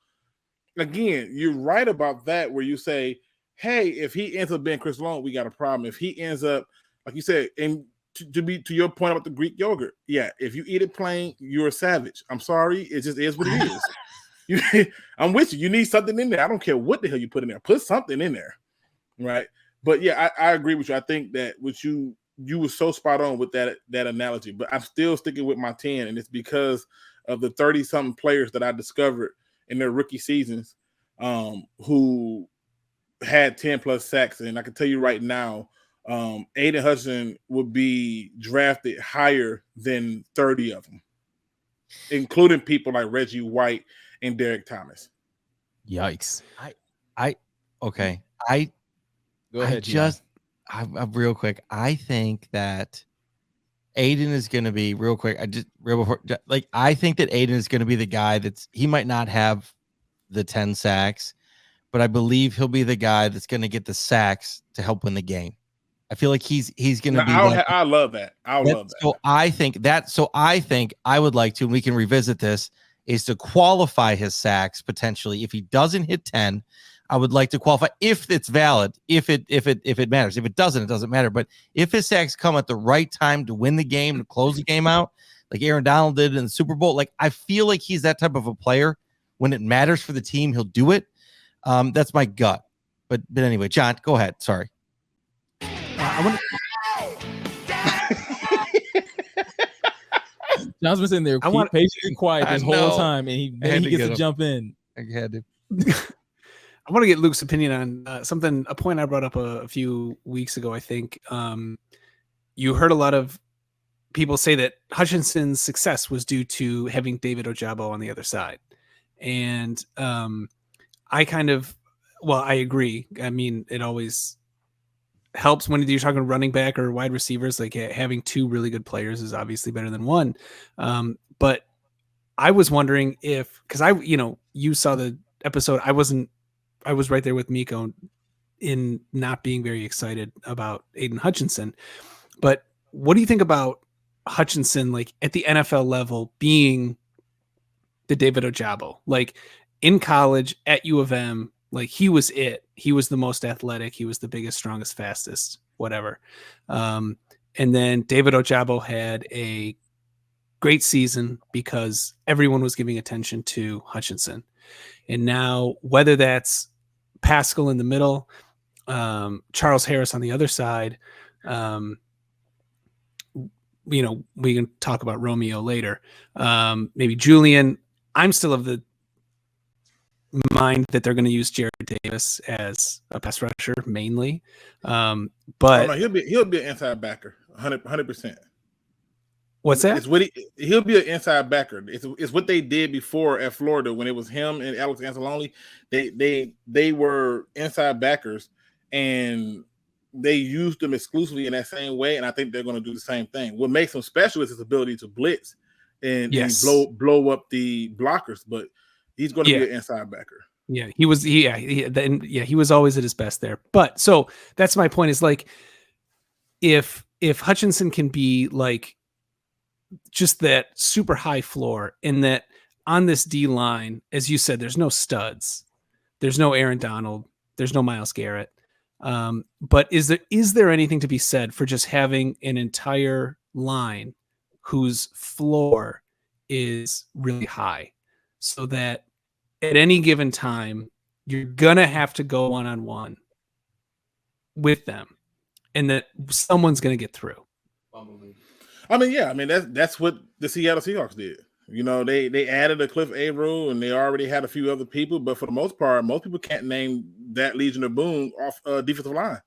again, you're right about that, where you say, hey, if he ends up being Chris Long, we got a problem. If he ends up, like you said, and to your point about the Greek yogurt, if you eat it plain, you're a savage. I'm sorry, it just is what it is. I'm with you. You need something in there. I don't care what the hell you put in there. Put something in there, right? But I agree with you. I think that what you were so spot on with that analogy. But I'm still sticking with my 10, and it's because of the 30-something players that I discovered in their rookie seasons who had 10+ sacks. And I can tell you right now, Aidan Hutchinson would be drafted higher than 30 of them, including people like Reggie White and Derek Thomas. Yikes. Okay. Go ahead. I'm real quick. I think that Aidan is going to be real quick. I think that Aidan is going to be the guy he might not have the 10 sacks, but I believe he'll be the guy that's going to get the sacks to help win the game. I feel like he's going to be. I love that. I love that. So I think I would like to, and we can revisit this, is to qualify his sacks potentially. If he doesn't hit 10, I would like to qualify if it's valid, if it matters. If it doesn't matter. But if his sacks come at the right time to win the game, to close the game out, like Aaron Donald did in the Super Bowl, like I feel like he's that type of a player. When it matters for the team, he'll do it. That's my gut. But anyway, John, go ahead. Sorry. John's been sitting there patient and quiet this whole time, and he gets to jump in. I had to. I want to get Luke's opinion on a point I brought up a few weeks ago. I think you heard a lot of people say that Hutchinson's success was due to having David Ojabo on the other side. And I agree. I mean, it always helps when you're talking running back or wide receivers. Like having two really good players is obviously better than one. But I was wondering if, because you saw the episode. I was right there with Miko in not being very excited about Aidan Hutchinson. But what do you think about Hutchinson, like at the NFL level, being the David Ojabo? Like in college at U of M, like he was the most athletic. He was the biggest, strongest, fastest, whatever. And then David Ojabo had a great season because everyone was giving attention to Hutchinson. And now whether that's Pascal in the middle, Charles Harris on the other side, we can talk about Romeo later. Maybe Julian. I'm still of the mind that they're going to use Jared Davis as a pass rusher mainly. But he'll be an inside backer, 100%. What's that? It's what he'll be an inside backer. It's what they did before at Florida when it was him and Alex Anzalone. They were inside backers and they used them exclusively in that same way. And I think they're going to do the same thing. What makes him special is his ability to blitz and blow up the blockers. But he's going to be an inside backer. Yeah, he was. He was always at his best there. But so that's my point. Is like if Hutchinson can be like just that super high floor, in that on this D line, as you said, there's no studs, there's no Aaron Donald, there's no Myles Garrett. But is there anything to be said for just having an entire line whose floor is really high, so that at any given time you're gonna have to go one-on-one with them, and that someone's gonna get through? That's what the Seattle Seahawks did. They added a Cliff Averill and they already had a few other people, but for the most part, most people can't name that Legion of Boom off defensive line.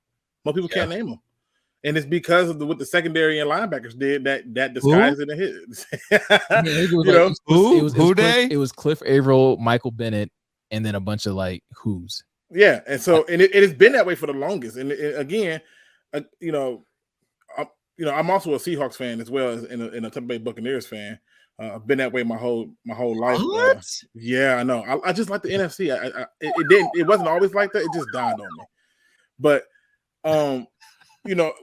Most people can't name them. And it's because of what the secondary and linebackers did that disguised it and hit. It was Cliff Averill, Michael Bennett, and then a bunch of like who's. Yeah, and so it has been that way for the longest. And again, I'm also a Seahawks fan as well as in a Tampa Bay Buccaneers fan. I've been that way my whole life. Yeah, I know. I just like the NFC. It wasn't always like that. It just dawned on me. But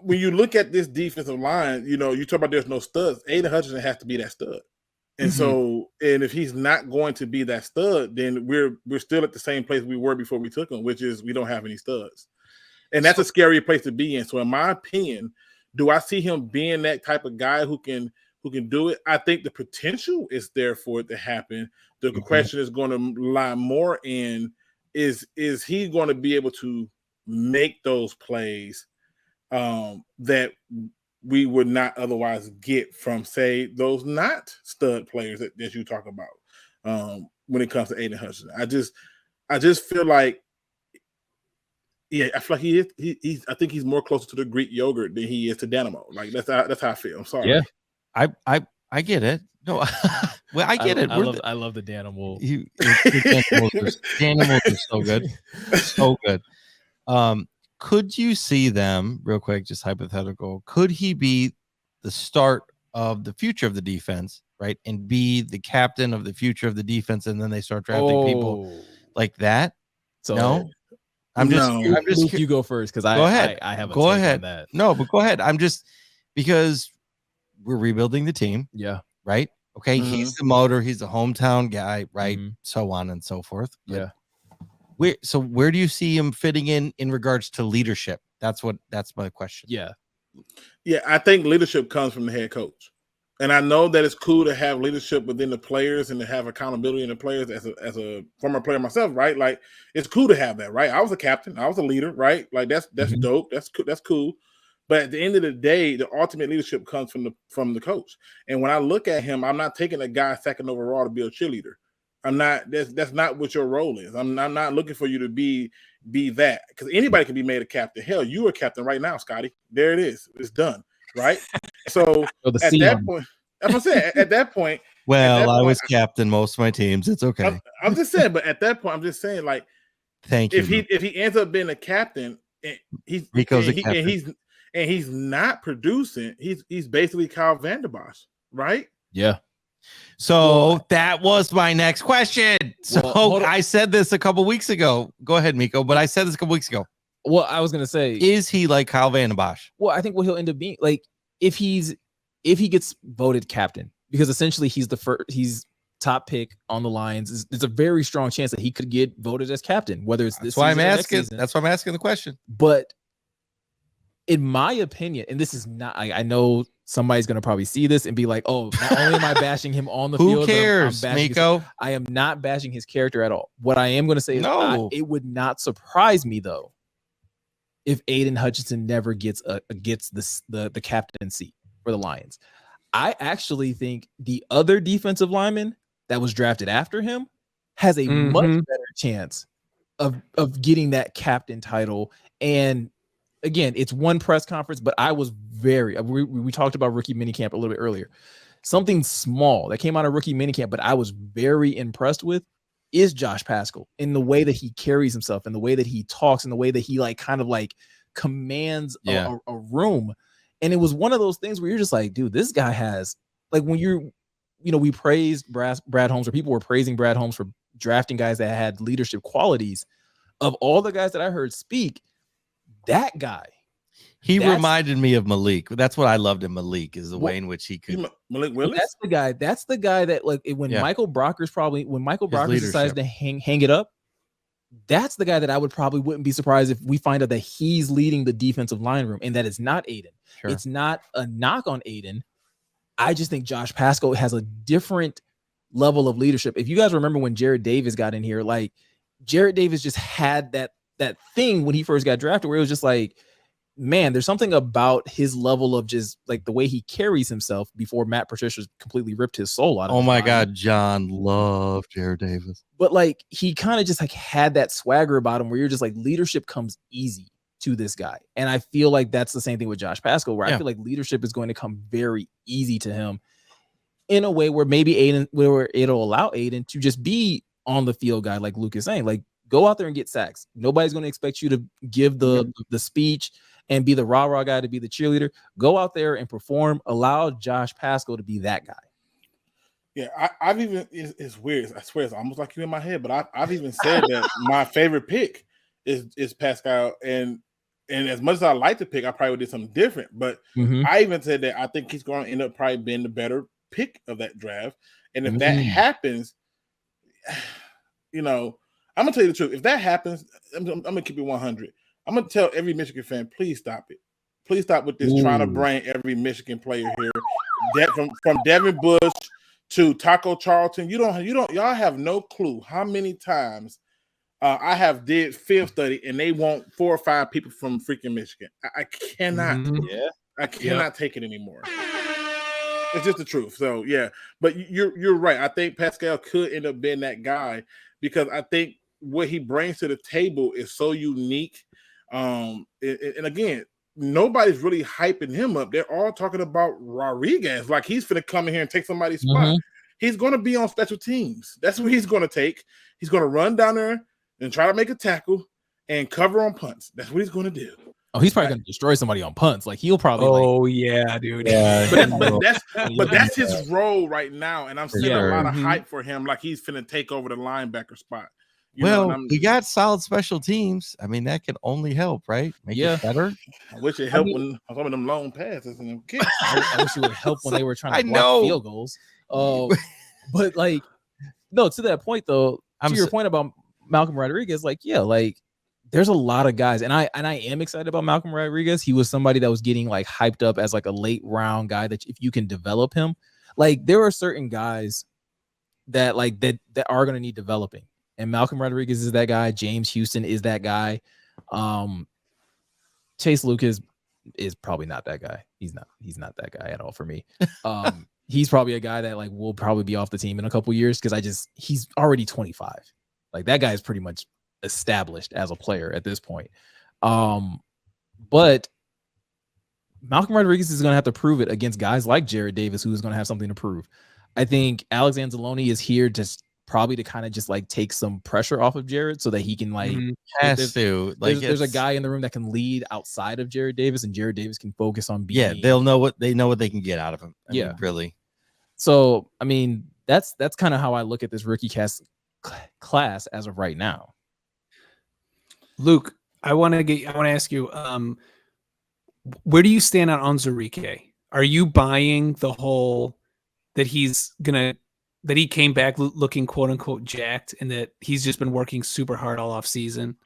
when you look at this defensive line, you talk about there's no studs. Aidan Hutchinson has to be that stud. And so, and if he's not going to be that stud, then we're still at the same place we were before we took him, which is we don't have any studs. And that's a scary place to be in. So in my opinion, do I see him being that type of guy who can do it? I think the potential is there for it to happen. The question is going to lie more in is he going to be able to make those plays that we would not otherwise get from, say, those not stud players that you talk about when it comes to Aidan Hutchinson. I just feel like, I feel like he's I think he's more closer to the Greek yogurt than he is to Dynamo. Like that's how I feel. I'm sorry. Yeah, I get it. No, well, I get it. I love the Dynamo. Danimals are so good, so good. Could you see them real quick? Just hypothetical. Could he be the start of the future of the defense, right, and be the captain of the future of the defense, and then they start drafting people like that? So no. Luke, you go first because go ahead. I have a go take ahead. on that. No, but go ahead. I'm just because we're rebuilding the team. Yeah. Right. Okay. He's the motor. He's the hometown guy. Right. So on and so forth. But where do you see him fitting in regards to leadership? That's my question. Yeah. Yeah. I think leadership comes from the head coach. And I know that it's cool to have leadership within the players and to have accountability in the players as a former player myself, right? Like it's cool to have that, right? I was a captain, I was a leader, right? Like that's dope. That's cool. But at the end of the day, the ultimate leadership comes from the coach. And when I look at him, I'm not taking a guy second overall to be a cheerleader. I'm not. That's not what your role is. I'm not looking for you to be that, because anybody can be made a captain. Hell, you are a captain right now, Scotty. There it is. It's done. Right. So at that point, I'm gonna say at that point. Well, I was captain most of my teams. It's okay. I'm just saying, but at that point, I'm just saying, like, thank you. If he ends up being a captain, and he's Rico's and, a captain. he's not producing. He's basically Kyle Van Der Bosch, right? Yeah. So that was my next question. So I said this a couple weeks ago. Go ahead, Miko. But I said this a couple weeks ago. Well, I was gonna say, is he like Kyle Van Der Bosch? Well, I think what he'll end up being like if he gets voted captain, because essentially he's top pick on the Lions. There's a very strong chance that he could get voted as captain, whether it's this season or next season. That's why I'm asking the question. But in my opinion, and this is not, I know somebody's going to probably see this and be like, oh, not only am I bashing him on the field, who cares, Miko? I am not bashing his character at all. What I am going to say is it would not surprise me, though, if Aidan Hutchinson never gets the captaincy for the Lions. I actually think the other defensive lineman that was drafted after him has a much better chance of getting that captain title. And again, it's one press conference, but I was we talked about rookie minicamp a little bit earlier. Something small that came out of rookie minicamp, but I was very impressed with is Josh Paschal in the way that he carries himself, in the way that he talks, in the way that he kind of commands a room. And it was one of those things where you're just like, dude, this guy has, like, when we praised Brad Holmes, or people were praising Brad Holmes for drafting guys that had leadership qualities. Of all the guys that I heard speak, that guy, he reminded me of Malik. That's what I loved in Malik, is the way in which he could. Malik Willis. That's the guy that, like, when Michael Brockers decides to hang it up, that's the guy that I wouldn't be surprised if we find out that he's leading the defensive line room, and that it's not Aidan. Sure. It's not a knock on Aidan. I just think Josh Paschal has a different level of leadership. If you guys remember when Jared Davis got in here, like, Jared Davis just had that thing when he first got drafted where it was just like, man, there's something about his level of just like the way he carries himself before Matt Patricia completely ripped his soul out of him. Oh my God, John loved Jared Davis. But like, he kind of just like had that swagger about him where you're just like, leadership comes easy to this guy. And I feel like that's the same thing with Josh Paschal, where I feel like leadership is going to come very easy to him in a way where maybe it'll allow Aidan to just be on the field guy, like Luke is saying, like, go out there and get sacks. Nobody's going to expect you to give the speech and be the rah-rah guy, to be the cheerleader. Go out there and perform. Allow Josh Paschal to be that guy. Yeah, I've even, it's weird. I swear it's almost like you in my head, but I've even said that my favorite pick is Paschal. And as much as I like to pick, I probably would do something different. But I even said that I think he's going to end up probably being the better pick of that draft. And if that happens, I'm going to tell you the truth. If that happens, I'm going to keep it 100. I'm going to tell every Michigan fan, please stop it. Please stop with this trying to bring every Michigan player here. From Devin Bush to Taco Charlton. Y'all have no clue how many times I have did film study and they want 4 or 5 people from freaking Michigan. I cannot. I cannot take it anymore. It's just the truth. So yeah, but you're right. I think Paschal could end up being that guy because I think what he brings to the table is so unique. And again, nobody's really hyping him up. They're all talking about Rodriguez like he's finna come in here and take somebody's spot. He's going to be on special teams. That's what he's going to take. He's going to run down there and try to make a tackle and cover on punts. That's what he's going to do. Oh, he's probably going to destroy somebody on punts. Like, he'll probably. Oh, yeah, dude. Yeah. but that's his role right now. And I'm seeing a lot of hype for him. Like, he's finna take over the linebacker spot. We got solid special teams. I mean, that can only help, right? Make it better. I wish it helped when some of them long passes and them kicks. I wish it would help when they were trying to block field goals. But like, no, to that point though, your point about Malcolm Rodriguez, like, there's a lot of guys, and I am excited about Malcolm Rodriguez. He was somebody that was getting like hyped up as like a late round guy that if you can develop him, like there are certain guys that are going to need developing. And Malcolm Rodriguez is that guy. James Houston is that guy. Chase Lucas is probably not that guy. He's not that guy at all for me. He's probably a guy that like will probably be off the team in a couple years because he's already 25. Like that guy is pretty much established as a player at this point. But Malcolm Rodriguez is going to have to prove it against guys like Jared Davis, who is going to have something to prove. I think Alex Anzalone is here to probably to kind of just like take some pressure off of Jared so that he can like has to like there's a guy in the room that can lead outside of Jared Davis, and Jared Davis can focus on being they'll know what they can get out of him. I mean, really. So I mean that's kind of how I look at this rookie class as of right now. Luke, I want to ask you, where do you stand on Onwuzurike? Are you buying the whole that he came back looking quote unquote jacked and that he's just been working super hard all off season?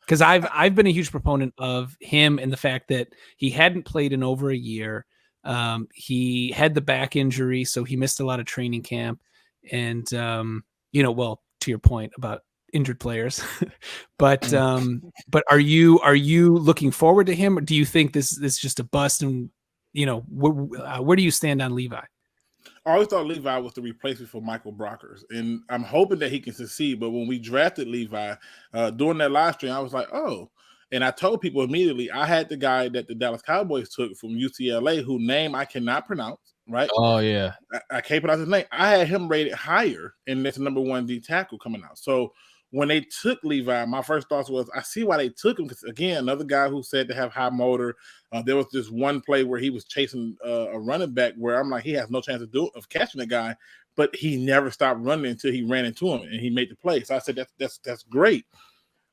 Because I've been a huge proponent of him and the fact that he hadn't played in over a year. He had the back injury, so he missed a lot of training camp. And well, to your point about injured players, but are you looking forward to him, or do you think this is just a bust? And where do you stand on Levi? I always thought Levi was the replacement for Michael Brockers, and I'm hoping that he can succeed. But when we drafted Levi during that live stream, I was like, oh. And I told people immediately, I had the guy that the Dallas Cowboys took from UCLA, whose name I cannot pronounce, right? Oh, yeah. I can't pronounce his name. I had him rated higher, and that's number 1 D tackle coming out. So when they took Levi, my first thoughts was, I see why they took him, because, again, another guy who said to have high motor. There was this one play where he was chasing a running back where I'm like, he has no chance of catching the guy, but he never stopped running until he ran into him, and he made the play. So I said, that's great.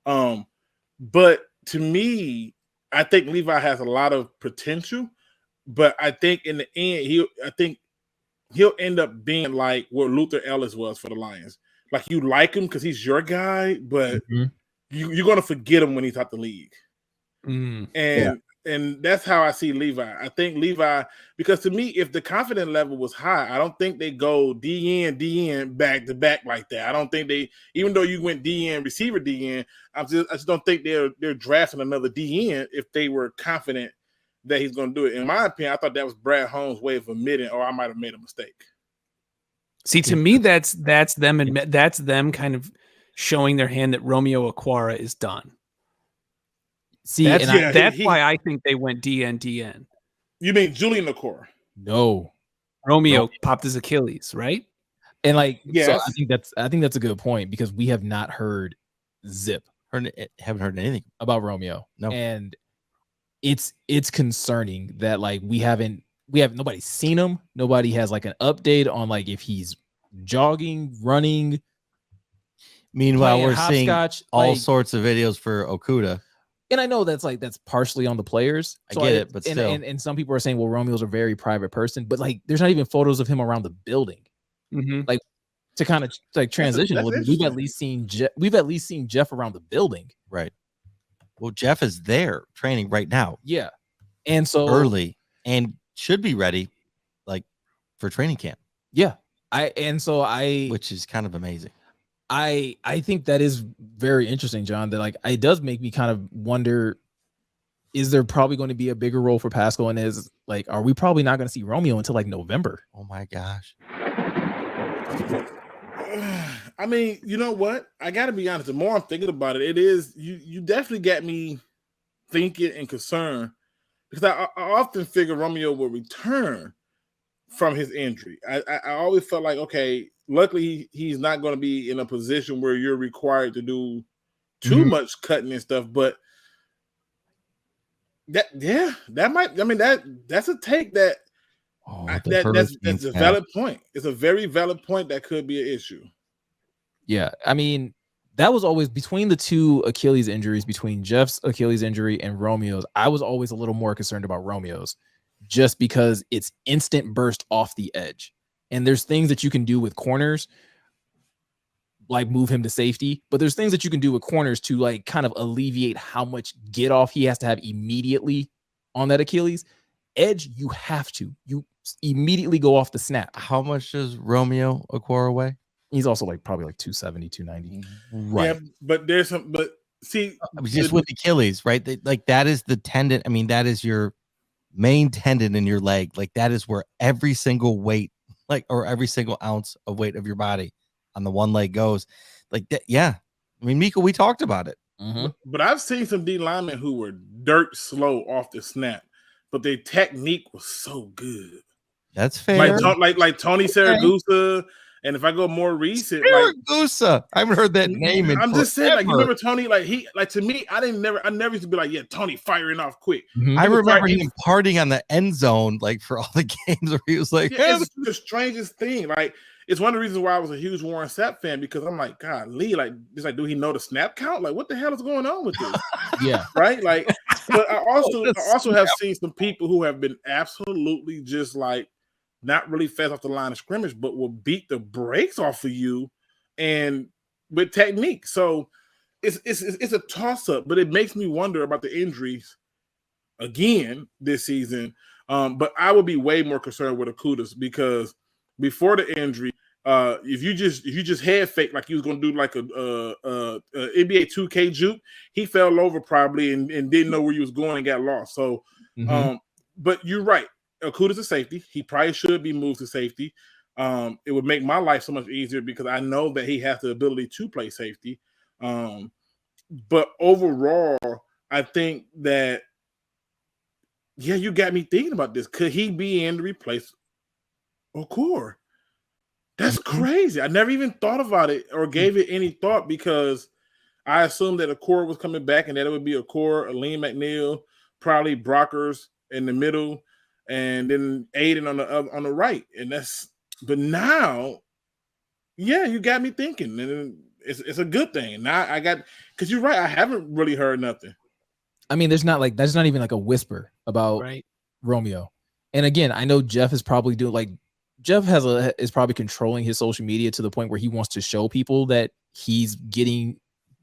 But to me, I think Levi has a lot of potential, but I think in the end, he'll end up being like what Luther Ellis was for the Lions. Like, you like him because he's your guy, but you're going to forget him when he's out the league. And that's how I see Levi. I think Levi, because to me, if the confidence level was high, I don't think they go DN, back to back like that. I don't think they, even though you went DN, receiver DN, I just don't think they're drafting another DN if they were confident that he's going to do it. In my opinion, I thought that was Brad Holmes' way of admitting, I might have made a mistake. See, to me, that's them kind of showing their hand that Romeo Okwara is done. See, that's why I think they went DN. You mean Julian Okwara? No, Romeo popped his Achilles, right? And so I think that's a good point, because we have not heard haven't heard anything about Romeo. No, and it's concerning that nobody's seen him. Nobody has an update on if he's jogging, running. Meanwhile, we're seeing all sorts of videos for Okudah. And I know that's partially on the players. I get it, but still. And some people are saying, well, Romeo's a very private person, but there's not even photos of him around the building. To kind of transition. We've at least seen Jeff around the building. Right. Well, Jeff is there training right now. Yeah. And so early and should be ready for training camp. Yeah. Which is kind of amazing. I think that is very interesting, John, that it does make me kind of wonder, is there probably going to be a bigger role for Pascal, and are we probably not going to see Romeo until November? Oh my gosh. I mean, you know what? I got to be honest. The more I'm thinking about it, it is you definitely got me thinking and concerned, because I often figure Romeo will return from his injury. I always felt like, okay, luckily he's not going to be in a position where you're required to do too much cutting and stuff. But that might. I mean, that's a take that. That's a valid point. It's a very valid point that could be an issue. Yeah, I mean, that was always between the two Achilles injuries, between Jeff's Achilles injury and Romeo's. I was always a little more concerned about Romeo's, just because it's instant burst off the edge. And there's things that you can do with corners, like move him to safety, but there's things that you can do with corners to kind of alleviate how much get off he has to have immediately on that Achilles. Edge, you immediately go off the snap. How much does Romeo Okwara weigh? He's also probably 270, 290. Right. Yeah, but there's some, but see, just with Achilles, right? That is the tendon. I mean, that is your main tendon in your leg. That is where every single weight, or every single ounce of weight of your body on the one leg goes. That. Yeah. I mean, Mika, we talked about it. But I've seen some D linemen who were dirt slow off the snap, but their technique was so good. That's fair. Like Tony Saragusa And if I go more recent, Siragusa, I haven't heard that name in I'm just saying, like, you forever. remember Tony? Like, to me, I never used to be like, yeah, Tony firing off quick. Mhm. I remember him partying on the end zone, like for all the games where he was like, it's the strangest thing. Like, it's one of the reasons why I was a huge Warren Sapp fan, because I'm like, God, Lee, like, it's like, do he know the snap count? Like, what the hell is going on with this? Yeah. Right. Like, but I also have seen some people who have been absolutely just like not really fast off the line of scrimmage, but will beat the brakes off of you and with technique. So it's a toss up, but it makes me wonder about the injuries again this season. But I would be way more concerned with Okudah, because before the injury, if you just head fake like he was going to do like a NBA 2K juke, he fell over probably and didn't know where he was going and got lost. So, but you're right. Okudah's a safety. He probably should be moved to safety. It would make my life so much easier because I know that he has the ability to play safety. But overall, I think that, yeah, you got me thinking about this. Could he be in to replace Okudah? That's crazy. I never even thought about it or gave it any thought, because I assumed that Okudah was coming back and that it would be Okudah, Aleem McNeil, probably Brockers in the middle, and then Aidan on the right. And but now, yeah, you got me thinking, and it's a good thing. Now because you're right, I haven't really heard nothing. I mean, there's not even like a whisper about Romeo. And again, I know Jeff is probably doing like Jeff is probably controlling his social media to the point where he wants to show people that he's getting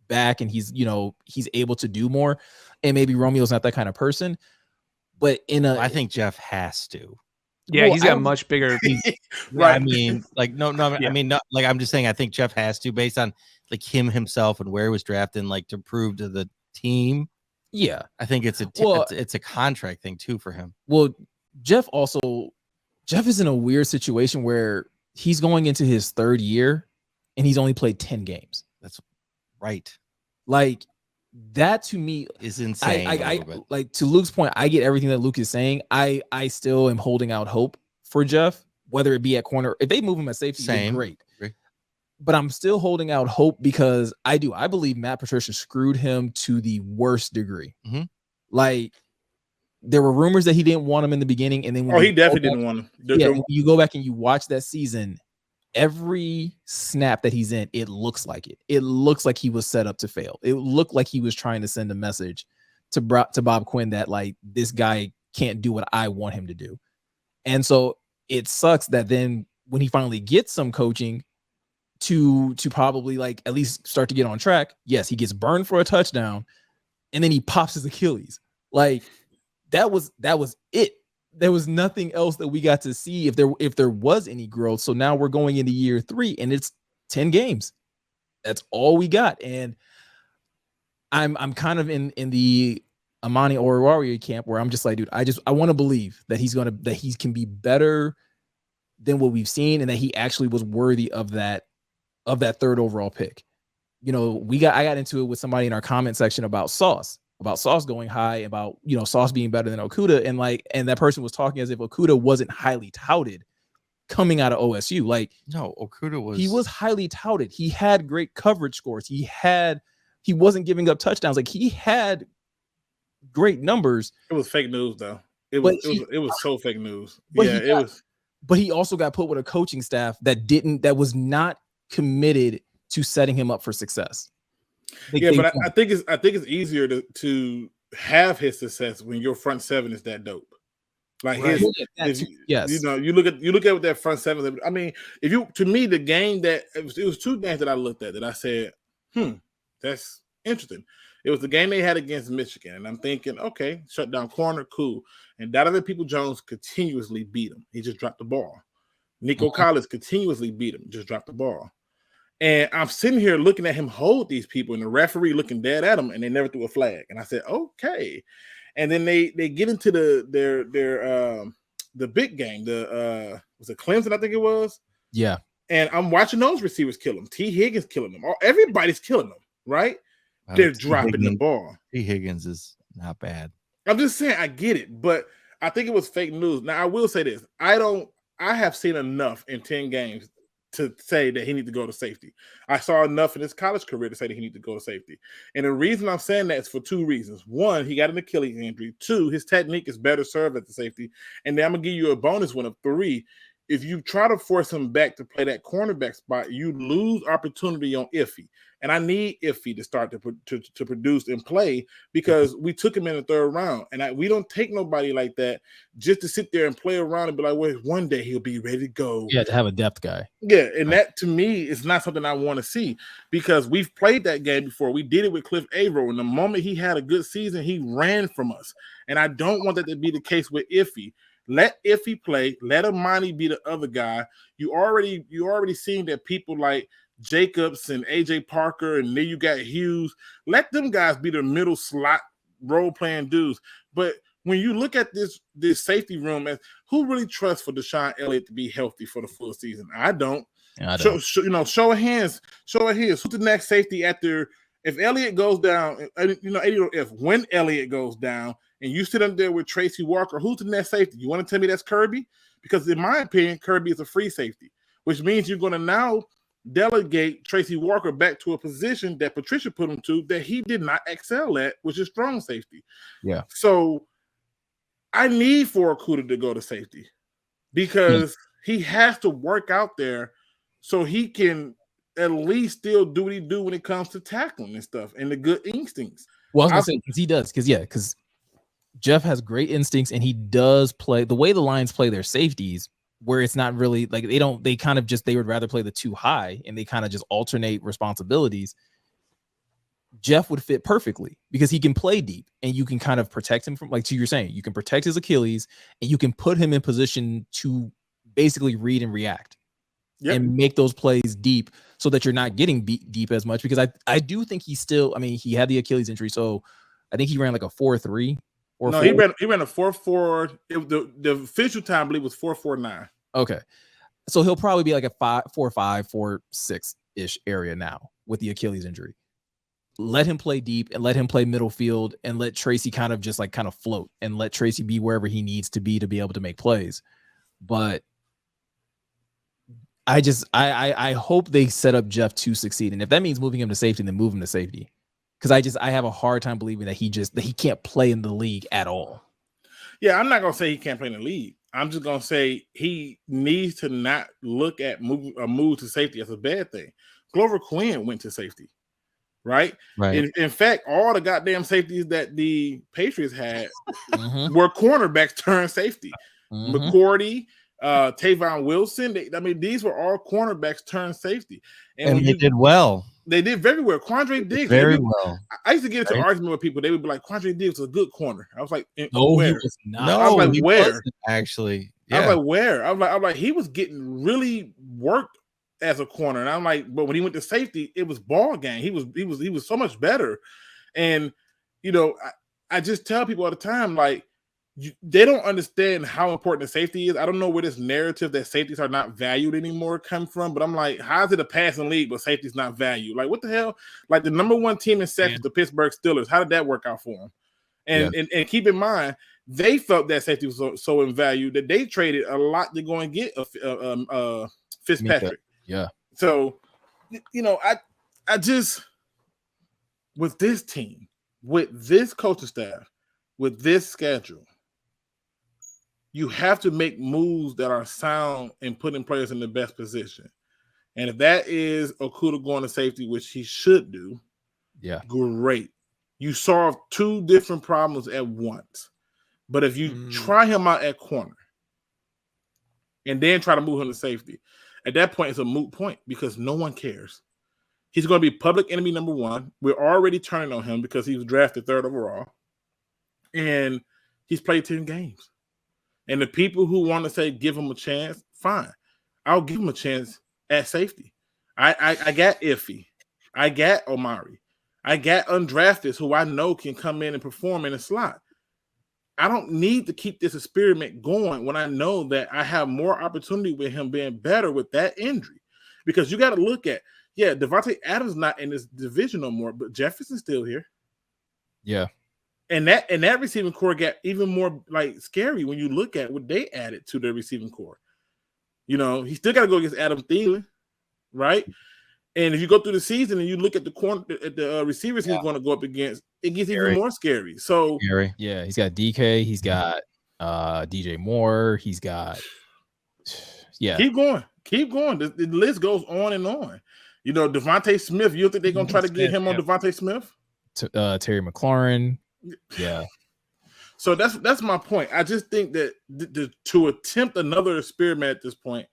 back and he's able to do more. And maybe Romeo's not that kind of person. But I think Jeff has to. Yeah, he's got much bigger. Right. I mean, like, no. I mean, not like, I'm just saying, I think Jeff has to, based on like himself and where he was drafted, and like to prove to the team. Yeah, I think it's a contract thing too for him. Well, Jeff is in a weird situation where he's going into his third year and he's only played 10 games. That's right. Like, that to me is insane. I like, to Luke's point, I get everything that Luke is saying. I still am holding out hope for Jeff, whether it be at corner. If they move him at safety, great. But I'm still holding out hope because I believe Matt Patricia screwed him to the worst degree. Like, there were rumors that he didn't want him in the beginning, and then he definitely didn't want him. When you go back and you watch that season, every snap that he's in, it looks like it. It looks like he was set up to fail. It looked like he was trying to send a message to Bob Quinn that, like, this guy can't do what I want him to do. And so it sucks that then when he finally gets some coaching to probably like at least start to get on track, yes, he gets burned for a touchdown and then he pops his Achilles. Like, that was it. There was nothing else that we got to see if there was any growth. So now we're going into year 3 and it's 10 games. That's all we got. And I'm kind of in the Amani Oruwariye camp where I'm just like, dude, I want to believe that he can be better than what we've seen, and that he actually was worthy of that third overall pick. I got into it with somebody in our comment section about Sauce going high, about, Sauce being better than Okudah. And that person was talking as if Okudah wasn't highly touted coming out of OSU. Like, no, Okudah he was highly touted. He had great coverage scores. He wasn't giving up touchdowns. Like, he had great numbers. It was fake news though. It was so fake news. But he also got put with a coaching staff that was not committed to setting him up for success. I think it's easier to have his success when your front seven is that dope. Like, yes, you look at what that front seven. I mean, the game that it was 2 games that I looked at that I said, that's interesting. It was the game they had against Michigan, and I'm thinking, okay, shut down corner, cool. And Donovan Peoples-Jones continuously beat him. He just dropped the ball. Nico Collins continuously beat him, just dropped the ball. And I'm sitting here looking at him hold these people, and the referee looking dead at him, and they never threw a flag. And I said, okay. And then they get into the big game. Was it Clemson? I think it was. Yeah. And I'm watching those receivers kill him. T. Higgins killing them. Everybody's killing them, right? They're dropping the ball. T. Higgins is not bad. I'm just saying, I get it, but I think it was fake news. Now, I will say this: I have seen enough in 10 games to say that he needs to go to safety. I saw enough in his college career to say that he needs to go to safety. And the reason I'm saying that is for two reasons. One, he got an Achilles injury. Two, his technique is better served at the safety. And then I'm going to give you a bonus one of 3. If you try to force him back to play that cornerback spot, you lose opportunity on Iffy. And I need Iffy to start to produce and play because we took him in the 3rd round. And we don't take nobody like that just to sit there and play around and be like, well, one day he'll be ready to go. Yeah, to have a depth guy. Yeah, and that to me is not something I want to see because we've played that game before. We did it with Cliff Averill. And the moment he had a good season, he ran from us. And I don't want that to be the case with Iffy. Let Iffy play. Let Amani be the other guy. You already seen that people like Jacobs and AJ Parker, and then you got Hughes. Let them guys be the middle slot role playing dudes. But when you look at this safety room, who really trusts for Deshaun Elliott to be healthy for the full season? I don't. Yeah, I don't. Show of hands. Who's the next safety after? If Elliott goes down, when Elliott goes down, and you sit up there with Tracy Walker, who's the next safety? You want to tell me that's Kirby? Because in my opinion, Kirby is a free safety, which means you're going to now delegate Tracy Walker back to a position that Patricia put him to that he did not excel at, which is strong safety. Yeah. So I need for Okudah to go to safety because he has to work out there so he can at least still do what he do when it comes to tackling and stuff and the good instincts. Well, I was going to say, because he does. Because Jeff has great instincts and he does play the way the Lions play their safeties, where it's not really like they would rather play the 2 high and they kind of just alternate responsibilities. Jeff would fit perfectly because he can play deep and you can kind of protect him from, like you're saying, you can protect his Achilles and you can put him in position to basically read and react and make those plays deep so that you're not getting beat deep as much. Because I do think he had the Achilles injury. So I think he ran like a 4.3. No, he ran a 4.4. The official time, I believe, was 4.49. Okay, so he'll probably be like a 4.5, 4.6 ish area now with the Achilles injury. Let him play deep and let him play middle field and let Tracy kind of float and let Tracy be wherever he needs to be able to make plays. But I hope they set up Jeff to succeed, and if that means moving him to safety, then move him to safety. Because I have a hard time believing that he can't play in the league at all. Yeah, I'm not gonna say he can't play in the league. I'm just gonna say he needs to not look at move to safety as a bad thing. Glover Quinn went to safety, right? Right. In fact, all the goddamn safeties that the Patriots had were cornerbacks turned safety. McCourty, Tavon Wilson. These were all cornerbacks turned safety, and they did well. They did very well. Quandre Diggs, very well. I used to get into an argument with people. They would be like, "Quandre Diggs was a good corner." I was like, "No, where?" He was not. No, I was like, "Where?" Actually, yeah. I was like, "Where?" I'm like, he was getting really worked as a corner, and I'm like, but when he went to safety, it was ball game. He was so much better, and I just tell people all the time, like, they don't understand how important the safety is. I don't know where this narrative that safeties are not valued anymore come from, but I'm like, how is it a passing league but safety's not valued? Like, what the hell? Like, the number 1 team in sacks, the Pittsburgh Steelers. How did that work out for them? And keep in mind, they felt that safety was so in value that they traded a lot to go and get Fitzpatrick. Yeah. So, I just, with this team, with this coaching staff, with this schedule, you have to make moves that are sound and putting players in the best position. And if that is Okudah going to safety, which he should do, great. You solve 2 different problems at once. But if you try him out at corner and then try to move him to safety, at that point, it's a moot point because no one cares. He's going to be public enemy number 1. We're already turning on him because he was drafted 3rd overall. And he's played 10 games. And the people who want to say give him a chance, fine. I'll give him a chance at safety. I got Iffy. I got Omari. I got undrafted who I know can come in and perform in a slot. I don't need to keep this experiment going when I know that I have more opportunity with him being better with that injury. Because you got to look at, Devontae Adams not in this division no more, but Jefferson's still here. Yeah. And that receiving core got even more like scary when you look at what they added to their receiving core. He still got to go against Adam Thielen. right? And if you go through the season and you look at the receivers he's going to go up against, it gets even more scary. So yeah, he's got DK, he's got DJ Moore, he's got keep going. The list goes on and on. You know, Devontae Smith. You think they're gonna try to get him on Devontae Smith? Terry McLaurin. Yeah. So that's my point. I just think that to attempt another experiment at this point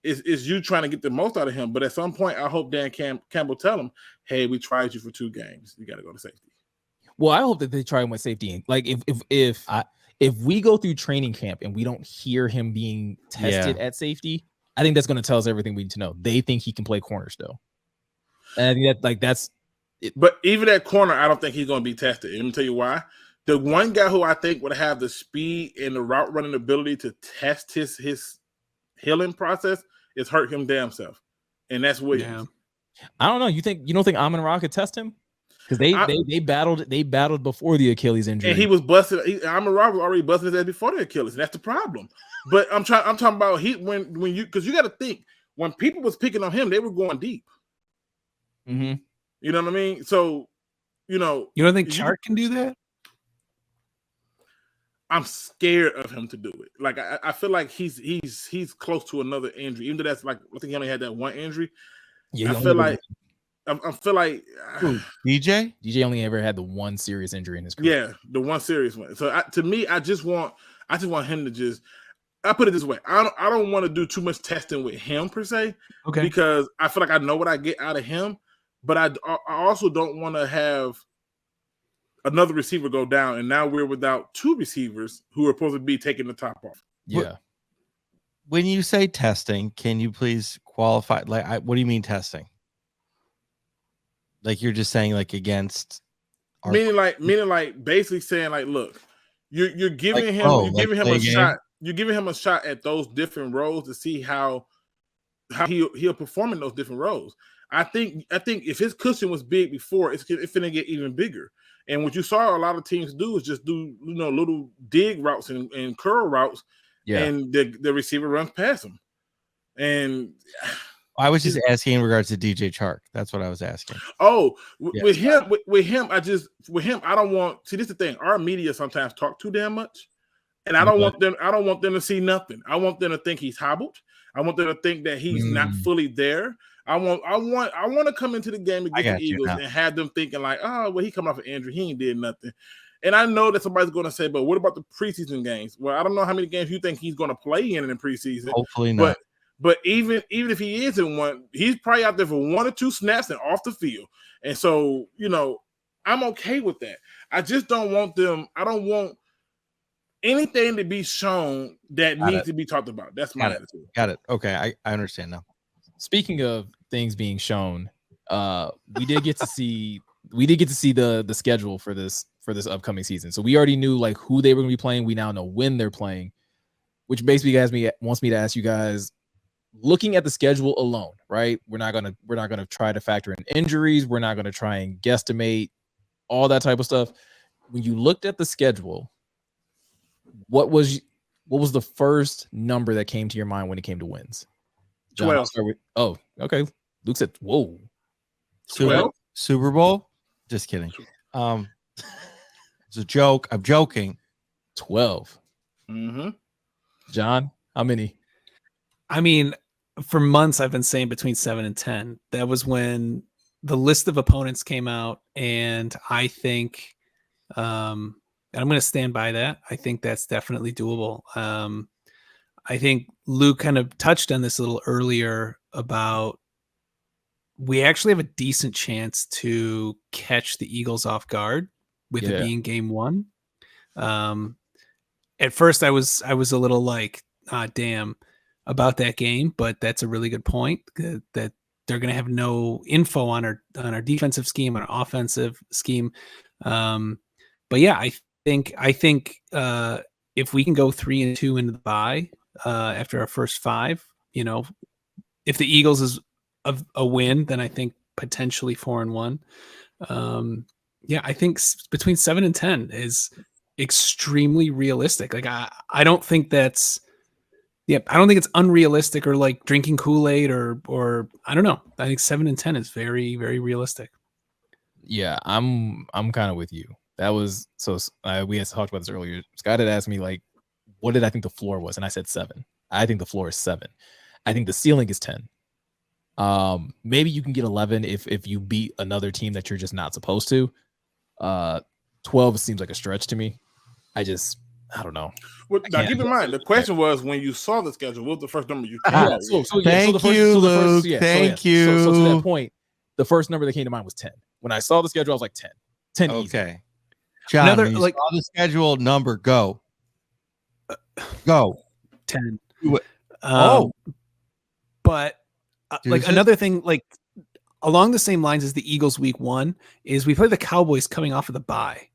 is you trying to get the most out of him. But at some point, I hope Dan Campbell tell him, "Hey, we tried you for 2 games. You got to go to safety." Well, I hope that they try him with safety. Like if we go through training camp and we don't hear him being tested at safety, I think that's going to tell us everything we need to know. They think he can play corner still, and I think that's it. But even at corner, I don't think he's going to be tested. Let me tell you why. The one guy who I think would have the speed and the route running ability to test his healing process is hurt him damn self, and that's Williams. Yeah. I don't know. You don't think Amon-Ra could test him? Because they battled before the Achilles injury, and he was busted. Amon-Ra was already busted his ass before the Achilles, and that's the problem. But I'm talking about when you, because you got to think, when people was picking on him, they were going deep. Mm-hmm. You know what I mean? So, you don't think Chark can do that? I'm scared of him to do it. Like I feel like he's close to another injury, even though that's like, I think he only had that one injury. Yeah, I feel like DJ only ever had the one serious injury in his career. Yeah, the one serious one. So to me, I just want him to just. I put it this way: I don't want to do too much testing with him per se, okay? Because I feel like I know what I get out of him, but I also don't want to have another receiver go down, and now we're without 2 receivers who are supposed to be taking the top off. Yeah. When you say testing, can you please qualify? Like, what do you mean testing? Like, you're just saying like against, meaning like basically saying like, look, you're giving him a shot. You're giving him a shot at those different roles to see how he'll perform in those different roles. I think if his cushion was big before, it's gonna get even bigger. And what you saw a lot of teams do is just do little dig routes and curl routes, and the receiver runs past them. And I was just asking in regards to DJ Chark. That's what I was asking. Oh, with him, I don't want. See, this is the thing. Our media sometimes talk too damn much, and I don't want them to see nothing. I want them to think he's hobbled. I want them to think that he's not fully there. I want to come into the game against the Eagles and have them thinking like, oh, well, he come off an injury, he ain't did nothing. And I know that somebody's going to say, but what about the preseason games? Well, I don't know how many games you think he's going to play in preseason. Hopefully not. But even if he is in one, he's probably out there for 1 or 2 snaps and off the field. And so, I'm okay with that. I just don't want them. I don't want anything to be shown that needs to be talked about. That's my attitude. Got it. Okay, I understand now. Speaking of things being shown, we did get to see the schedule for this upcoming season. So we already knew like who they were going to be playing. We now know when they're playing, which basically wants me to ask you guys, looking at the schedule alone, right? We're not gonna try to factor in injuries. We're not gonna try and guesstimate all that type of stuff. When you looked at the schedule, what was the first number that came to your mind when it came to wins? John, 12. Okay. Luke said, "Whoa, 12? Super Bowl." Just kidding. It's a joke. I'm joking. 12. Mm-hmm. John, how many? I mean, for months I've been saying between 7 and 10. That was when the list of opponents came out, and I think, and I'm going to stand by that. I think that's definitely doable. I think Luke kind of touched on this a little earlier about we actually have a decent chance to catch the Eagles off guard with it being game 1. At first I was a little like, damn, about that game, but that's a really good point that they're going to have no info on our defensive scheme, on our offensive scheme. But yeah, I think if we can go 3-2 into the bye after our first 5, if the Eagles is a win, then I think potentially 4-1. I think between 7 and 10 is extremely realistic. Like I don't think that's Yeah, I don't think it's unrealistic or like drinking Kool-Aid or I don't know. I think 7-10 is very, very realistic. Yeah, I'm kind of with you. That was we had talked about this earlier. Scott had asked me like, what did I think the floor was, and I said 7. I think the floor is 7. I think the ceiling is 10. Maybe you can get 11 if you beat another team that you're just not supposed to. 12 seems like a stretch to me. I don't know. Well, now keep in mind, the question was when you saw the schedule, what was the first number you came Thank up with? you. Thank you. So to that point, the first number that came to mind was 10. When I saw the schedule, I was like 10. 10 easy. Okay. John, when you saw the schedule number, go. 10. But like another thing, like along the same lines as the Eagles week 1 is we play the Cowboys coming off of the bye.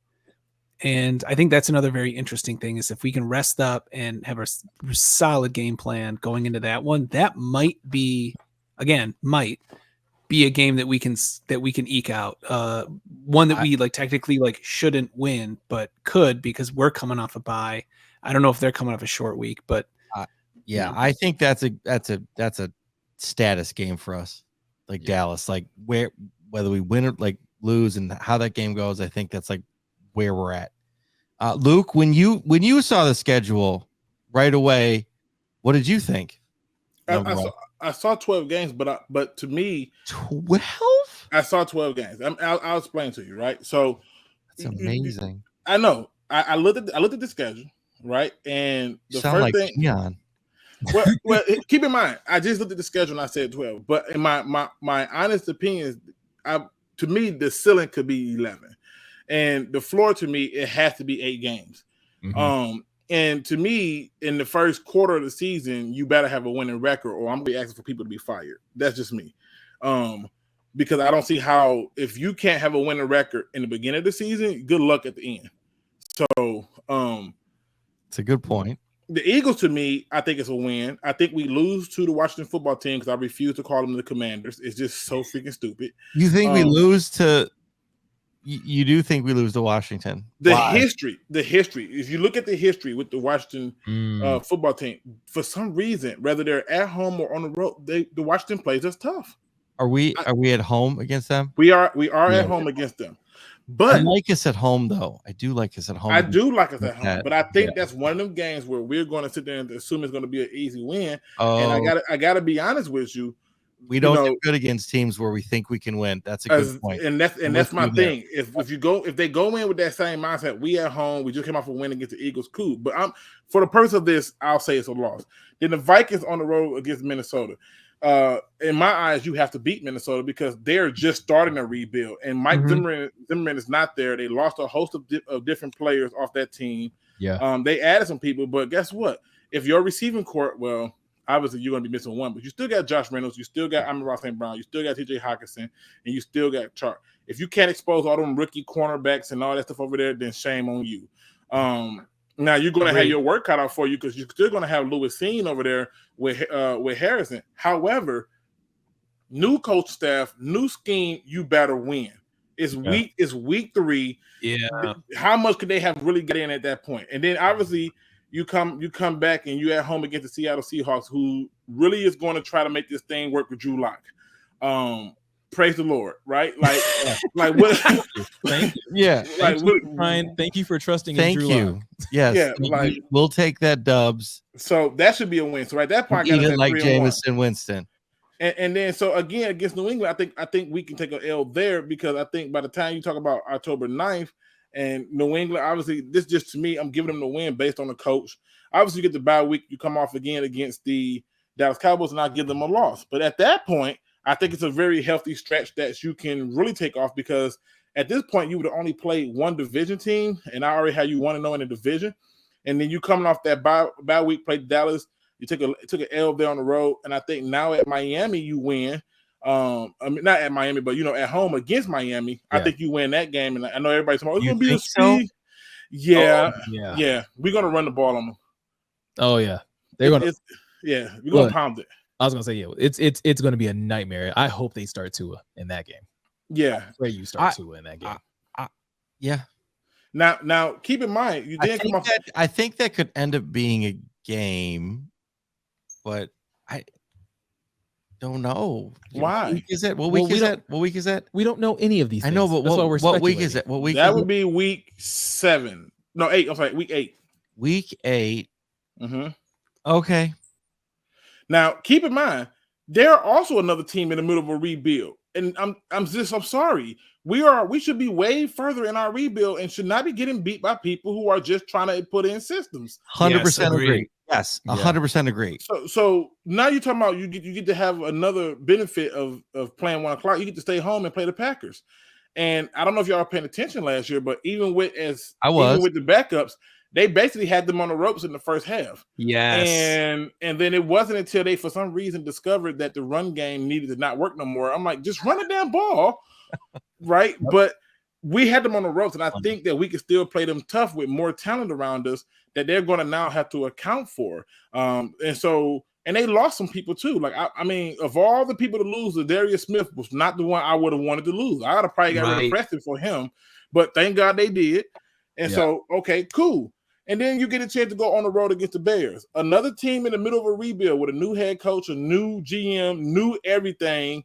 And I think that's another very interesting thing is if we can rest up and have a solid game plan going into that one, that might be a game that we can eke out. One that we like technically like shouldn't win, but could because we're coming off a bye. I don't know if they're coming off a short week, but I think that's a status game for us, like Dallas, like whether we win or like lose and how that game goes. I think that's like where we're at. Luke, when you saw the schedule right away, what did you think? I saw 12 games, but to me, 12. I saw 12 games. I'll explain to you, right? So that's amazing. I know. I looked at the schedule, right? And the sound first like thing, Keon. well, keep in mind, I just looked at the schedule and I said 12. But in my honest opinion, to me, the ceiling could be 11. And the floor to me, it has to be 8 games. Mm-hmm. And to me, in the first quarter of the season, you better have a winning record, or I'm gonna be asking for people to be fired. That's just me. Because I don't see how if you can't have a winning record in the beginning of the season, good luck at the end. So it's a good point. The Eagles, to me, I think it's a win. I think we lose to the Washington football team because I refuse to call them the Commanders. It's just so freaking stupid. You think we lose to? You do think we lose to Washington? The history. If you look at the history with the Washington football team, for some reason, whether they're at home or on the road, the Washington plays us tough. Are we at home against them? We are at home against them. But I like us at home, though. I do like us at home. I do like us at home, but I think that's one of them games where we're going to sit there and assume it's going to be an easy win. And I gotta be honest with you. We don't do good against teams where we think we can win. That's a good point. And that's my thing. If they go in with that same mindset, we at home, we just came off a win against the Eagles, cool. But for the purpose of this, I'll say it's a loss. Then the Vikings on the road against Minnesota. In my eyes, you have to beat Minnesota because they're just starting a rebuild. And Mike Zimmerman is not there. They lost a host of different players off that team. Yeah. They added some people, but guess what? If your receiving court, well, obviously you're going to be missing one, but you still got Josh Reynolds, you still got Amon-Ra St. Brown, you still got TJ Hockenson, and you still got Chark. If you can't expose all them rookie cornerbacks and all that stuff over there, then shame on you. Now you're going to have your work cut out for you because you're still going to have Lewis Seen over there with Harrison. However, new coach staff, new scheme, you better win. It's week 3. Yeah. How much could they have really got in at that point? And then obviously you come back and you're at home against the Seattle Seahawks, who really is going to try to make this thing work with Drew Lock. Praise the Lord, right? Like what? Thank you. Yeah. Like Ryan, thank you for trusting in Drew Lock. Yes. Yeah, we'll take that dubs. So that should be a win. So at that point, even like Jameson Winston. And then so again against New England, I think we can take an L there because I think by the time you talk about October 9th and New England, obviously this just to me, I'm giving them the win based on the coach. Obviously, you get the bye week, you come off again against the Dallas Cowboys, and I give them a loss. But at that point, I think it's a very healthy stretch that you can really take off because at this point you would have only played one division team, and I already had you 1-0 in the division, and then you coming off that bye week, played Dallas. You took an L there on the road, and I think now at Miami you win. I mean, not at Miami, but at home against Miami, I think you win that game. And I know everybody's talking, it's gonna be a speed. Yeah. We're gonna run the ball on them. Oh yeah, they're gonna. We're gonna pound it. I was gonna say it's gonna be a nightmare. I hope they start Tua in that game. Yeah, where you start Tua in that game. Yeah. Now keep in mind you didn't come off. I think that could end up being a game but I don't know. Why? What week is it? What Well, week is it? What week is that? We don't know any of these I things. know, but That's why we're what week is speculating. it? What week That is would it? be week 7. No, 8. I'm sorry, week 8. Week 8. Mm-hmm. Okay. Now, keep in mind, they're also another team in the middle of a rebuild. And I'm sorry. We should be way further in our rebuild and should not be getting beat by people who are just trying to put in systems. 100% agree. agree. Yes, 100% agree. So now you're talking about you get to have another benefit of playing 1 o'clock. You get to stay home and play the Packers. And I don't know if y'all were paying attention last year, but even with the backups, they basically had them on the ropes in the first half. Yes. And then it wasn't until they, for some reason, discovered that the run game needed to not work no more. I'm like, just run the damn ball, right? But we had them on the ropes, and I think that we can still play them tough with more talent around us that they're going to now have to account for. And they lost some people too. Like, I mean, of all the people to lose, Darius Smith was not the one I would have wanted to lose. I would have probably got rid of Preston for him, but thank God they did. And so, okay, cool. And then you get a chance to go on the road against the Bears, another team in the middle of a rebuild with a new head coach, a new GM, new everything.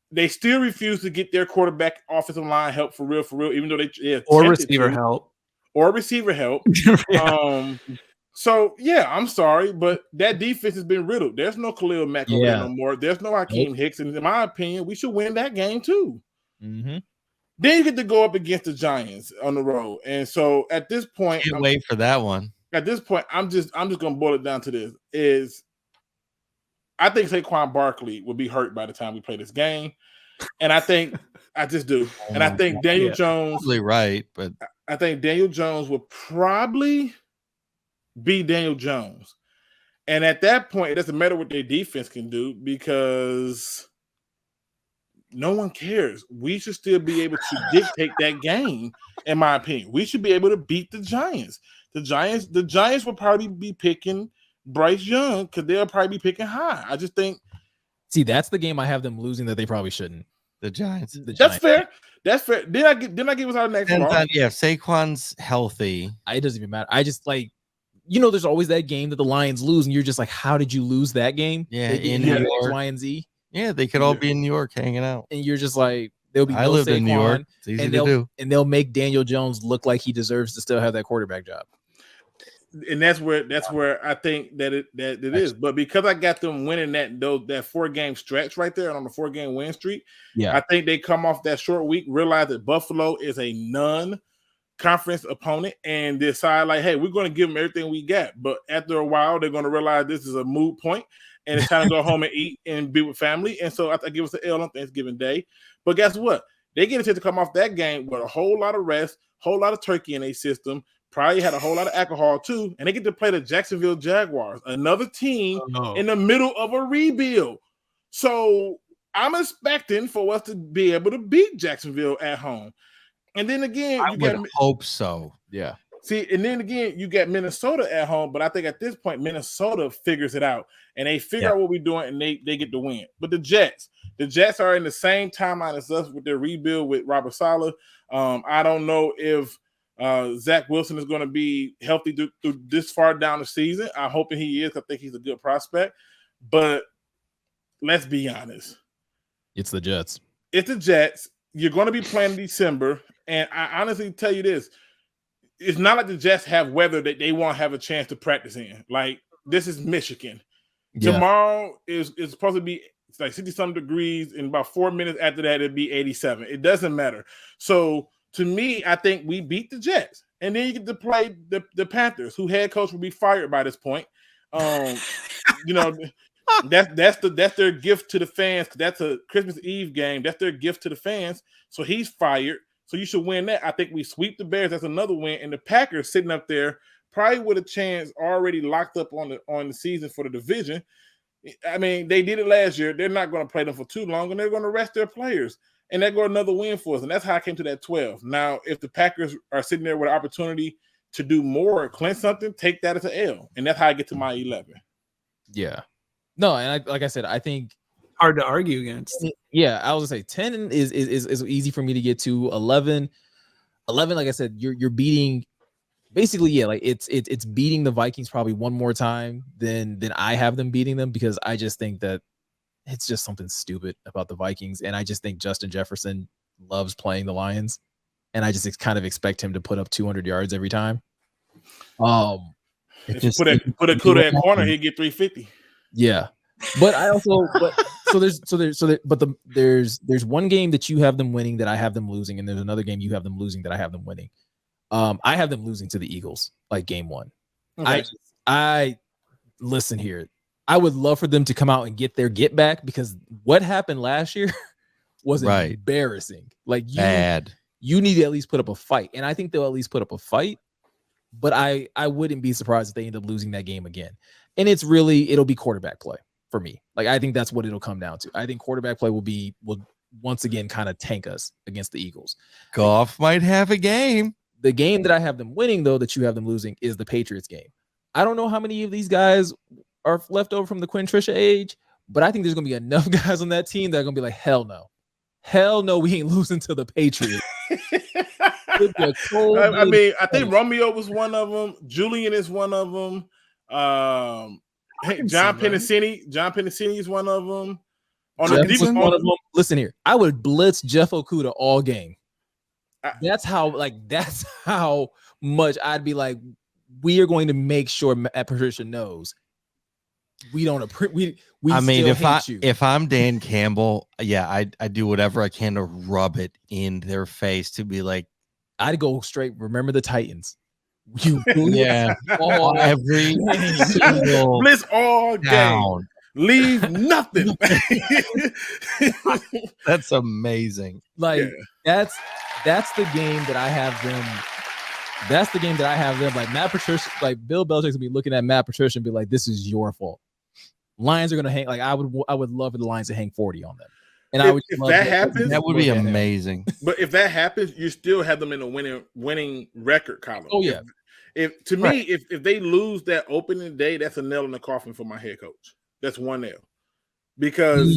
They still refuse to get their quarterback offensive line help for real, even though or receiver help. So yeah, I'm sorry, but that defense has been riddled. There's no Khalil Mack over there no more. There's no Hakeem Hicks, and in my opinion, we should win that game too. Mm-hmm. Then you get to go up against the Giants on the road, and so at this point, can't wait for that one. At this point, I'm just gonna boil it down to this: is I think Saquon Barkley will be hurt by the time we play this game, and I just do, and I think Daniel Jones, probably right, but I think Daniel Jones will probably be Daniel Jones, and at that point, it doesn't matter what their defense can do because no one cares. We should still be able to dictate that game, in my opinion. We should be able to beat the Giants. The Giants will probably be picking Bryce Young because they'll probably be picking high. I just think. See, that's the game I have them losing that they probably shouldn't. The Giants. That's fair. That's fair. Then I give us our next one. Yeah, Saquon's healthy. It doesn't even matter. I just there's always that game that the Lions lose, and you're just like, how did you lose that game? Yeah, in New York. X, Y, and Z. Yeah, they could all be in New York hanging out. And you're just like, there'll be I lived Saquon, in New York. It's easy to do. And they'll make Daniel Jones look like he deserves to still have that quarterback job. And that's where I think that it is. But because I got them winning that 4-game stretch right there on the 4-game win streak, I think they come off that short week, realize that Buffalo is a non-conference opponent, and decide like, hey, we're going to give them everything we got. But after a while, they're going to realize this is a moot point, and it's time to go home and eat and be with family. And so I give us an L on Thanksgiving Day. But guess what? They get a chance to come off that game with a whole lot of rest, whole lot of turkey in their system, probably had a whole lot of alcohol too, and they get to play the Jacksonville Jaguars, another team in the middle of a rebuild. So I'm expecting for us to be able to beat Jacksonville at home. And then again, I would hope so. Yeah. See, and then again, you get Minnesota at home, but I think at this point, Minnesota figures it out, and they figure out what we're doing, and they get the win. But the Jets are in the same timeline as us with their rebuild with Robert Saleh. I don't know if Zach Wilson is going to be healthy through this far down the season. I'm hoping he is. I think he's a good prospect. But let's be honest. It's the Jets. It's the Jets. You're going to be playing in December, and I honestly tell you this. It's not like the Jets have weather that they won't have a chance to practice in. Like, this is Michigan. Yeah. Tomorrow is supposed to be like 60-something degrees, and about 4 minutes after that, it'll be 87. It doesn't matter. So, to me, I think we beat the Jets. And then you get to play the Panthers, who head coach will be fired by this point. That's their gift to the fans, because that's a Christmas Eve game. That's their gift to the fans. So he's fired. So you should win that. I think we sweep the Bears. That's another win. And the Packers sitting up there probably with a chance already locked up on the season for the division. I mean, they did it last year. They're not going to play them for too long, and they're going to rest their players. And they got another win for us. And that's how I came to that 12. Now, if the Packers are sitting there with an opportunity to do more or clinch something, take that as an L. And that's how I get to my 11. Yeah. No, and like I said, I think hard to argue against. Yeah, I was gonna say 10 is easy for me to get to. 11, like I said, you're beating basically, yeah, like it's beating the Vikings probably one more time than I have them beating them, because I just think that it's just something stupid about the Vikings, and I just think Justin Jefferson loves playing the Lions, and I just kind of expect him to put up 200 yards every time. If you put a Okudah at corner, he'd get 350. Yeah, but I also there's one game that you have them winning that I have them losing, and there's another game you have them losing that I have them winning. I have them losing to the Eagles, like game 1. Okay. I listen here. I would love for them to come out and get their get back, because what happened last year was embarrassing. Like you need to at least put up a fight, and I think they'll at least put up a fight. But I wouldn't be surprised if they end up losing that game again. And it'll be quarterback play for me. Like, I think that's what it'll come down to. I think quarterback play will once again kind of tank us against the Eagles. Goff might have a game. The game that I have them winning, though, that you have them losing, is the Patriots game. I don't know how many of these guys are left over from the Quinn Trisha age, but I think there's going to be enough guys on that team that are going to be like, hell no, we ain't losing to the Patriots. I mean, I think Romeo was one of them. Julian is one of them. John Pennicini is one of them. One of them. Listen here, I would blitz Jeff Okudah all game. That's how much I'd be like, we are going to make sure Matt Patricia knows we don't we I mean, if I'm Dan Campbell, yeah, I do whatever I can to rub it in their face, to be like, I'd go straight. Remember the Titans. Yeah, every single blitz all game. Leave nothing. That's amazing. Like that's the game that I have them. That's the game that I have them. Like Matt Patricia, like Bill Belichick's gonna be looking at Matt Patricia and be like, "This is your fault." Lions are gonna hang. Like I would love for the Lions to hang 40 on them. And if that happens, that would be amazing. But if that happens, you still have them in a winning record column. Oh yeah. If they lose that opening day, that's a nail in the coffin for my head coach. That's one nail, because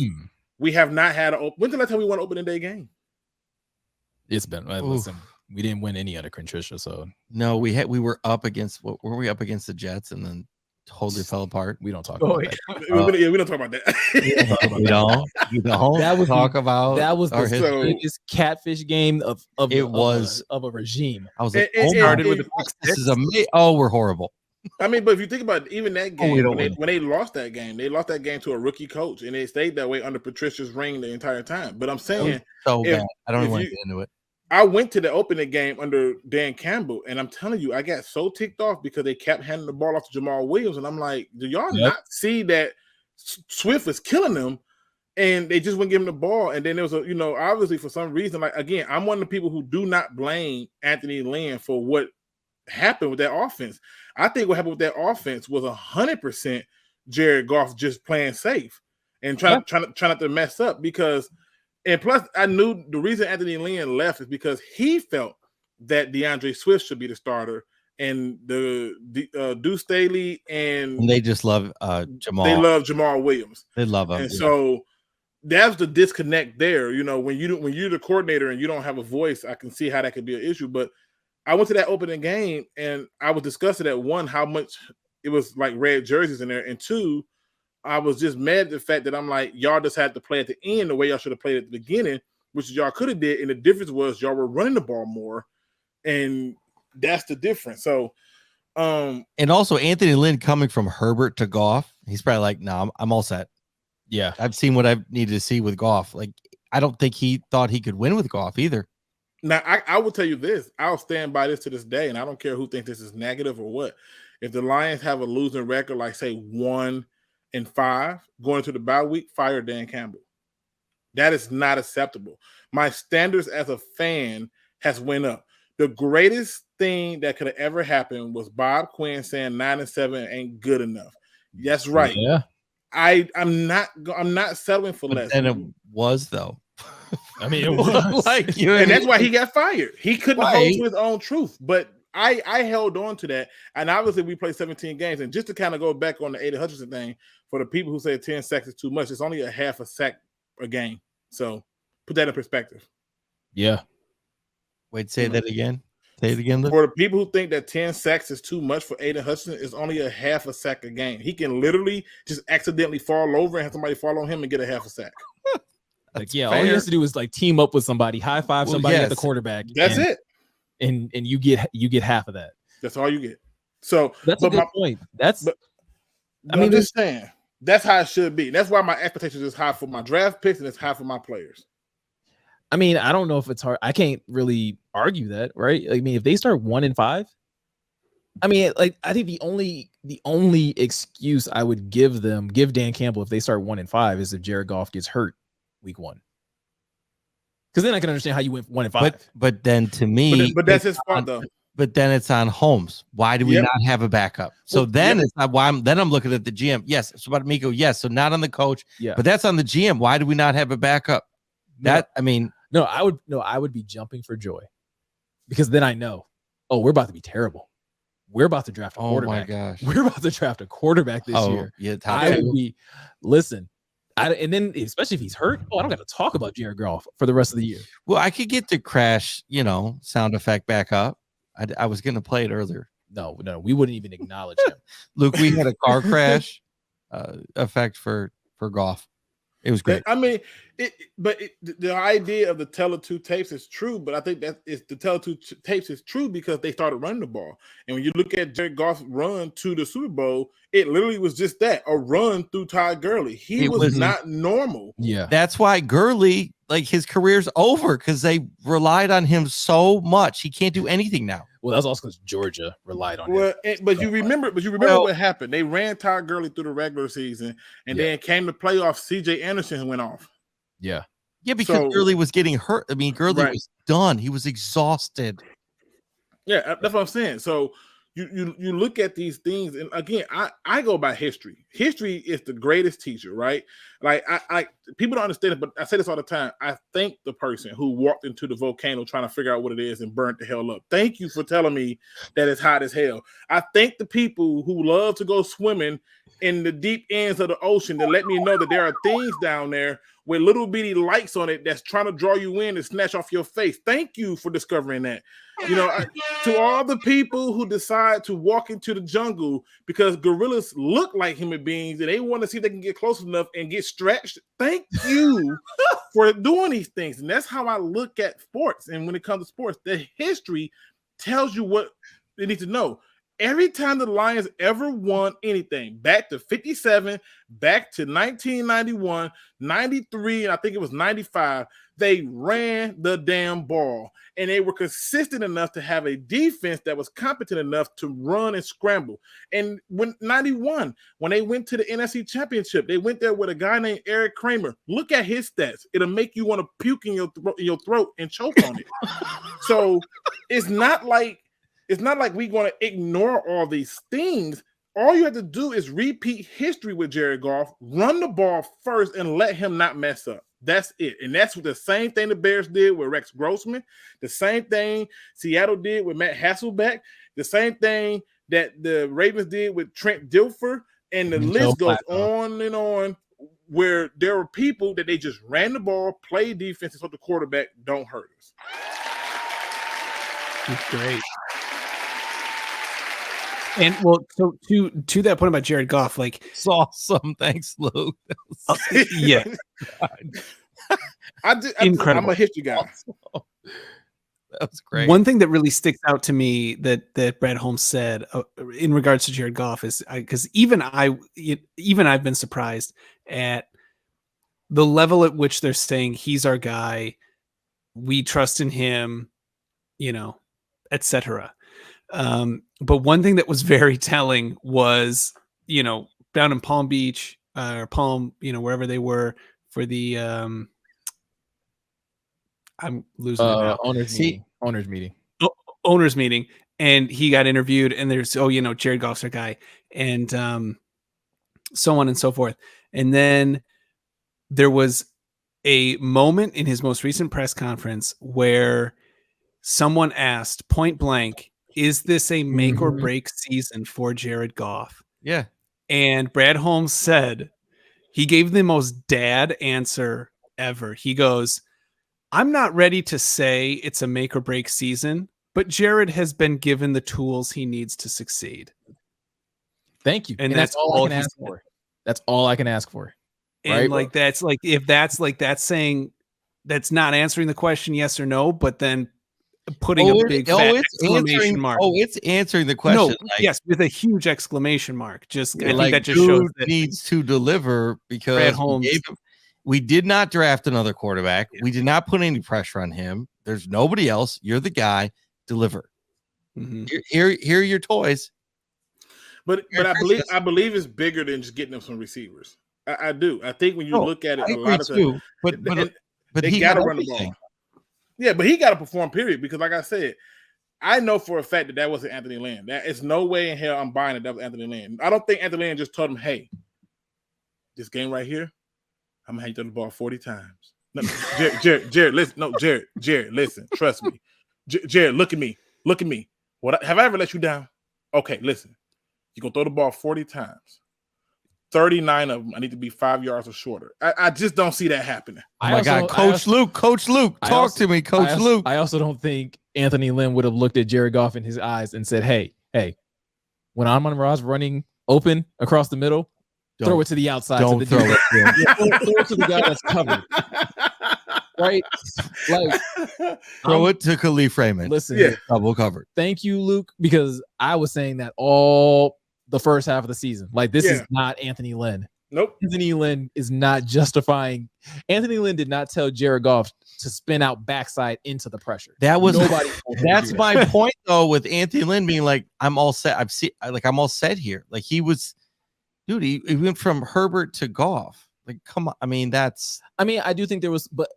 we have not had when's the last time we won an opening day game? It's been listen. We didn't win any under Trisha, so no, we were up against were we up against the Jets and then totally fell apart. We don't talk about that. We don't talk about that. We don't talk about that was the biggest catfish game of a regime. I was like, this is amazing. Oh, we're horrible. I mean, but if you think about it, even that game, when they lost that game to a rookie coach, and they stayed that way under Patricia's reign the entire time. But I'm saying, so bad. I don't even want to get into it. I went to the opening game under Dan Campbell, and I'm telling you, I got so ticked off because they kept handing the ball off to Jamal Williams, and I'm like, do y'all not see that Swift is killing them? And they just wouldn't give him the ball. And then there was obviously for some reason, like, again, I'm one of the people who do not blame Anthony Lynn for what happened with that offense. I think what happened with that offense was 100% Jared Goff just playing safe and trying not to mess up, because, and plus I knew the reason Anthony Lynn left is because he felt that DeAndre Swift should be the starter, and the Deuce Staley and they just love Jamal. They love Jamal Williams. They love him. And so that's the disconnect there. When you're the coordinator and you don't have a voice, I can see how that could be an issue. But I went to that opening game and I was discussing at one, how much it was like red jerseys in there. And two, I was just mad at the fact that I'm like, y'all just had to play at the end the way y'all should have played at the beginning, which y'all could have did. And the difference was y'all were running the ball more. And that's the difference. So, and also Anthony Lynn coming from Herbert to Goff, he's probably like, no, I'm all set. Yeah. I've seen what I needed to see with Goff. Like, I don't think he thought he could win with Goff either. Now, I will tell you this. I'll stand by this to this day, and I don't care who thinks this is negative or what. If the Lions have a losing record, like, say, 1-5, going into the bye week, fire Dan Campbell. That is not acceptable. My standards as a fan has went up. The greatest thing that could have ever happened was Bob Quinn saying 9-7 ain't good enough. That's right. Yeah. I'm not settling for less. And it was, though. I mean, it was like and that's why he got fired. He couldn't hold to his own truth. But I held on to that. And obviously we played 17 games. And just to kind of go back on the Aidan Hutchinson thing, for the people who say 10 sacks is too much, it's only a half a sack a game. So put that in perspective. Yeah. Wait, say that again. Say it again, Luke. For the people who think that 10 sacks is too much for Aidan Hutchinson, it's only a half a sack a game. He can literally just accidentally fall over and have somebody fall on him and get a half a sack. Like, yeah, all he has to do is like team up with somebody, high five somebody at the quarterback. That's it. And you get half of that. That's all you get. So that's a good point. I'm just saying that's how it should be. That's why my expectations is high for my draft picks and it's high for my players. I mean, I don't know if it's hard. I can't really argue that, right? I mean, if they start 1-5, I mean, like, I think the only excuse I would give Dan Campbell if they start 1-5 is if Jared Goff gets hurt week 1. Because then I can understand how you went 1-5. But then to me, but that's his fault though. But then it's on Holmes. Why do we not have a backup? So then it's not why I'm looking at the GM. Yes, it's about Miko. Yes, so not on the coach. Yeah, but that's on the GM. Why do we not have a backup? I would be jumping for joy because then I know, we're about to be terrible. We're about to draft a quarterback. Oh my gosh, we're about to draft a quarterback this year. Yeah, I would be. Listen. And then, especially if he's hurt, I don't got to talk about Jared Goff for the rest of the year. Well, I could get the crash, sound effect back up. I was going to play it earlier. No, we wouldn't even acknowledge him. Luke, we had a car crash effect for Goff. It was great. I mean, the idea of the Tele2 tapes is true, but I think that is the Tele2 tapes is true because they started running the ball. And when you look at Jared Goff's run to the Super Bowl, it literally was just that, a run through Todd Gurley. He was not normal. Yeah. That's why Gurley, like, his career's over because they relied on him so much. He can't do anything now. Well, that's also because Georgia relied on him. But you remember what happened. They ran Todd Gurley through the regular season, and then came to playoffs. C.J. Anderson went off. Yeah. Yeah, because Gurley was getting hurt. I mean, Gurley was done. He was exhausted. Yeah, that's what I'm saying. So you look at these things, and again, I go by history. History is the greatest teacher, right? Like I people don't understand it, but I say this all the time. I thank the person who walked into the volcano trying to figure out what it is and burnt the hell up. Thank you for telling me that it's hot as hell. I thank the people who love to go swimming in the deep ends of the ocean to let me know that there are things down there with little bitty lights on it that's trying to draw you in and snatch off your face. Thank you for discovering that. To all the people who decide to walk into the jungle because gorillas look like human beings and they want to see if they can get close enough and get stretched. Thank you for doing these things. And that's how I look at sports. And when it comes to sports, the history tells you what they need to know. Every time the Lions ever won anything, back to 57, back to 1991, 93, and I think it was 95, they ran the damn ball. And they were consistent enough to have a defense that was competent enough to run and scramble. And when 91, when they went to the NFC Championship, they went there with a guy named Eric Kramer. Look at his stats. It'll make you want to puke in your throat and choke on it. So it's not like we're going to ignore all these things. All you have to do is repeat history with Jared Goff, run the ball first, and let him not mess up. That's it. And that's the same thing the Bears did with Rex Grossman, the same thing Seattle did with Matt Hasselbeck, the same thing that the Ravens did with Trent Dilfer, and the list goes on and on, where there were people that they just ran the ball, played defense, and so the quarterback don't hurt us. That's great. And well, so to that point about Jared Goff, like, it's awesome. Thanks, Luke. Yeah, incredible. I'm a history guy. That was great. One thing that really sticks out to me that Brad Holmes said in regards to Jared Goff is because even I've been surprised at the level at which they're saying he's our guy, we trust in him, etc. But one thing that was very telling was, down in Palm Beach or Palm, wherever they were for the, I'm losing it now. Owners meeting. And he got interviewed and there's, Jared Goff's our guy and, so on and so forth. And then there was a moment in his most recent press conference where someone asked point blank, is this a make or break season for Jared Goff? Yeah. And Brad Holmes said, he gave the most dad answer ever. He goes, I'm not ready to say it's a make or break season, But Jared has been given the tools he needs to succeed. Thank you. And that's all I can he ask said. for. That's all I can ask for. And Right? if that's saying that's not answering the question yes or no, but then putting a big fat exclamation mark. It's answering the question. No, yes, with a huge exclamation mark. Just I think like that just shows that needs to deliver because Brad Holmes. We did not draft another quarterback. Yeah. We did not put any pressure on him. There's nobody else. You're the guy. Deliver. Mm-hmm. Here are your toys. But I believe it's bigger than just getting them some receivers. I do. I think when you look at it, a lot of times, but he got to run the ball. Yeah, but he got to perform. Period. Because like I said, I know for a fact that wasn't Anthony Lynn. That is no way in hell I'm buying that was Anthony Lynn. I don't think Anthony Lynn just told him, "Hey, this game right here, I'm gonna have you throw the ball 40 times." No, Jared, listen. No, Jared, listen. Trust me, Jared. Look at me. What have I ever let you down? Okay, listen. You're gonna throw the ball 40 times. 39 of them, I need to be 5 yards or shorter. I just don't see that happening. Oh my God, Coach Luke, talk to me, Coach Luke. I also don't think Anthony Lynn would have looked at Jared Goff in his eyes and said, "Hey, when Amon-Ra's running open across the middle, throw it to the outside. Don't throw it. Throw it to the guy that's covered." Right? Like throw it to Khalif Raymond. Listen, double covered. Thank you, Luke, because I was saying that all the first half of the season. Like, this is not Anthony Lynn. Nope. Anthony Lynn is not justifying. Anthony Lynn did not tell Jared Goff to spin out backside into the pressure. That was nobody. That's my point, though, with Anthony Lynn being like, "I'm all set. I'm all set here." Like he went from Herbert to Goff. Like, come on. I mean, I do think there was, but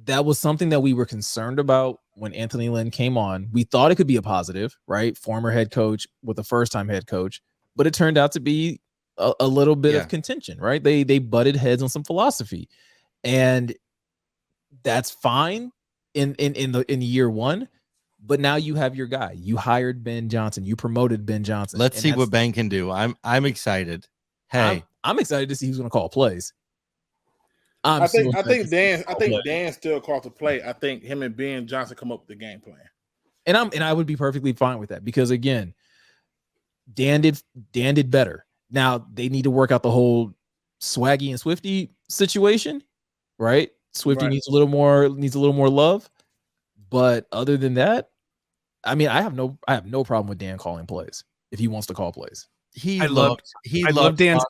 that was something that we were concerned about when Anthony Lynn came on. We thought it could be a positive, right? Former head coach with a first-time head coach, but it turned out to be a little bit of contention, right? They butted heads on some philosophy, and that's fine in year one. But now you have your guy. You hired Ben Johnson. You promoted Ben Johnson. Let's see what Ben can do. I'm excited. Hey, I'm excited to see who's going to call plays. I think Dan still calls the play. I think him and Ben Johnson come up with the game plan. And I would be perfectly fine with that, because again, Dan did better. Now they need to work out the whole Swaggy and Swifty situation, right? Swifty needs a little more love. But other than that, I mean, I have no problem with Dan calling plays if he wants to call plays. He loves Dan.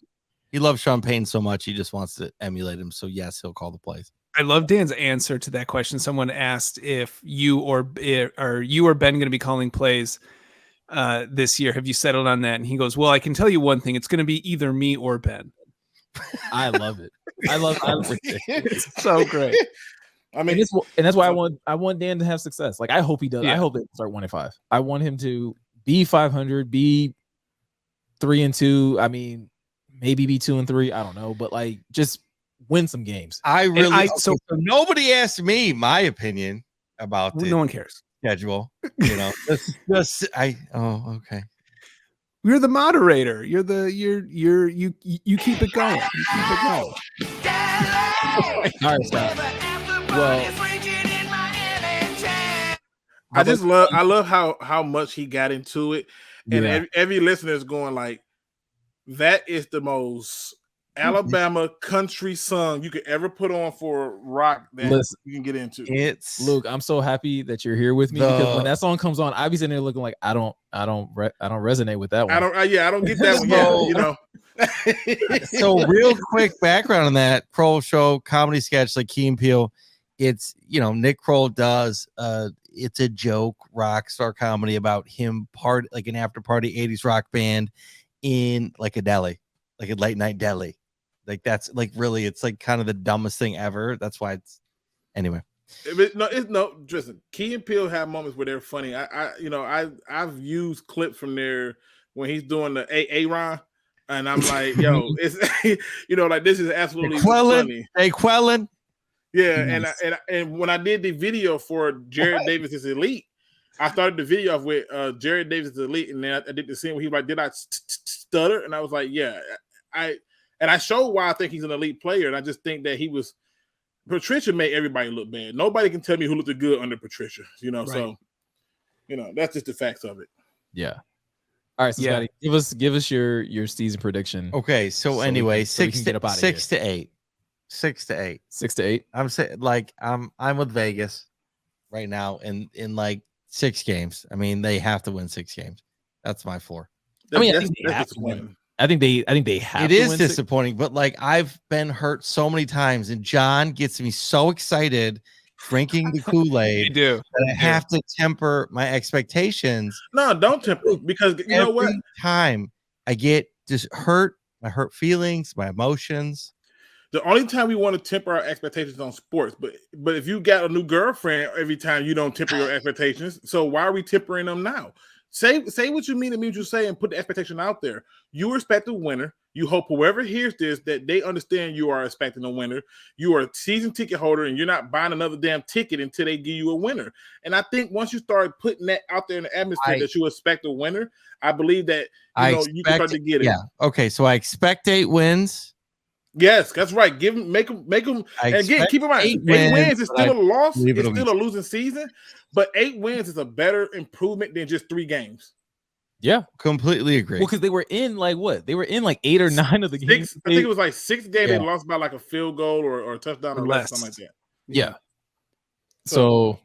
He loves Sean Payne so much, he just wants to emulate him. So yes, he'll call the plays. I love Dan's answer to that question. Someone asked if you or Ben going to be calling plays this year. Have you settled on that? And he goes, "Well, I can tell you one thing. It's going to be either me or Ben." I love it. I love it. It's so great. I mean, and that's why I want Dan to have success. Like, I hope he does. Yeah. I hope they start 1-5. I want him to be 500, be 3-2. I mean, maybe be 2-3. I don't know, but like, just win some games. So nobody asked me my opinion about no one cares. Schedule. You know, okay. You're the moderator. You keep it going. You keep it going. All right, stop. Well, I love how much he got into it, and every listener is going like, that is the most Alabama country song you could ever put on for rock that you can get into. Luke, I'm so happy that you're here with me, because when that song comes on, I'll be sitting there looking like I don't resonate with that one. I don't get that one. Yeah, you know. So real quick background on that Kroll show comedy sketch, like Key and Peele. It's, Nick Kroll does it's a joke rock star comedy about him like an after party 80s rock band in like a deli, like a late night deli. Like, that's like, really, it's like kind of the dumbest thing ever. That's why it's anyway. Listen, Key and Peele have moments where they're funny. I've used clips from there when he's doing the Aaron, and I'm like, yo, it's like, this is absolutely funny. Hey, Quellen. Yeah, nice. and when I did the video for Jared Davis' Elite, I started the video off with Jared Davis' Elite, and then I did the scene where he was like, "Did I stutter?" And I was like, "Yeah." I showed why I think he's an elite player, and I just think that Patricia made everybody look bad. Nobody can tell me who looked good under Patricia, Right. So That's just the facts of it. Yeah. All right, so Yeah. Scotty, give us your season prediction. Okay, so anyway, so we can get up out of here. 6 to 8. 6 to 8. 6 to 8. I'm saying I'm with Vegas right now in like 6 games. I mean, they have to win 6 games. That's my floor. I mean, That's they have to disappointing. win. I think they have. It to is win disappointing, but like I've been hurt so many times, and John gets me so excited drinking the Kool-Aid do. that I have to temper my expectations. No, don't temper because you know what? Every time I get just hurt, my hurt feelings, my emotions. The only time we want to temper our expectations on sports, but if you got a new girlfriend, every time you don't temper your expectations. So why are we tempering them now? Say what you mean and mean what you say and put the expectation out there. You expect a winner. You hope whoever hears this that they understand you are expecting a winner. You are a season ticket holder and you're not buying another damn ticket until they give you a winner. And I think once you start putting that out there in the atmosphere that you expect a winner, I believe that you can start to get it. Yeah. Okay. So I expect 8 wins. Yes, that's right. Make them. And again, keep in mind, 8 wins is still a loss. It's still a losing season, but 8 wins is a better improvement than just 3 games. Yeah, completely agree. Well, because they were in like what? They were in like 8 or 9 of the games. I think it was like 6 games. They lost by like a field goal or a touchdown or less, something like that. Yeah. So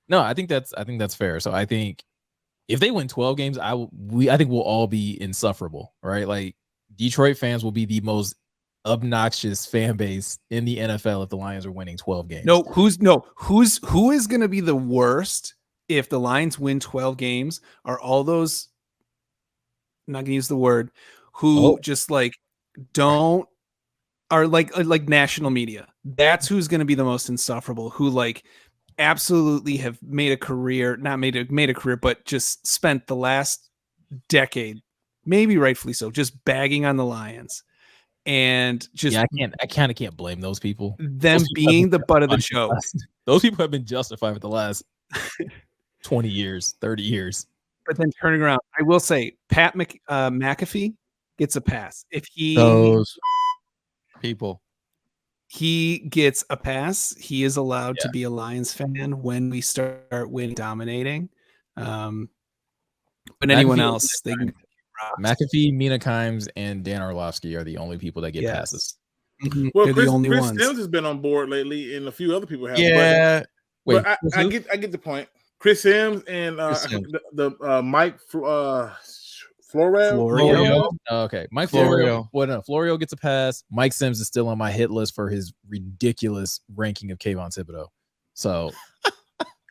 no, I think that's fair. So I think if they win 12 games, I think we'll all be insufferable, right? Like Detroit fans will be the most obnoxious fan base in the NFL if the Lions are winning 12 games. Who is going to be the worst if the Lions win 12 games? Are all those, I'm not going to use the word, who just like don't, are like national media. That's who's going to be the most insufferable, who like absolutely have made a career, not made a career, but just spent the last decade, maybe rightfully so, just bagging on the Lions. And just I kind of can't blame those people. Them being the butt of the joke. Those people have been justified for the last 20 years, 30 years. But then turning around, I will say Pat McAfee gets a pass. If those people, he gets a pass. He is allowed to be a Lions fan when we start dominating. But anyone else, they can. McAfee, Mina Kimes, and Dan Orlovsky are the only people that get passes. Mm-hmm. Well, Chris Sims has been on board lately, and a few other people have. Yeah, but I get the point. Chris Sims and the Mike Florio. Okay, Mike Florio. Well, no, Florio gets a pass. Mike Sims is still on my hit list for his ridiculous ranking of Kayvon Thibodeau. So,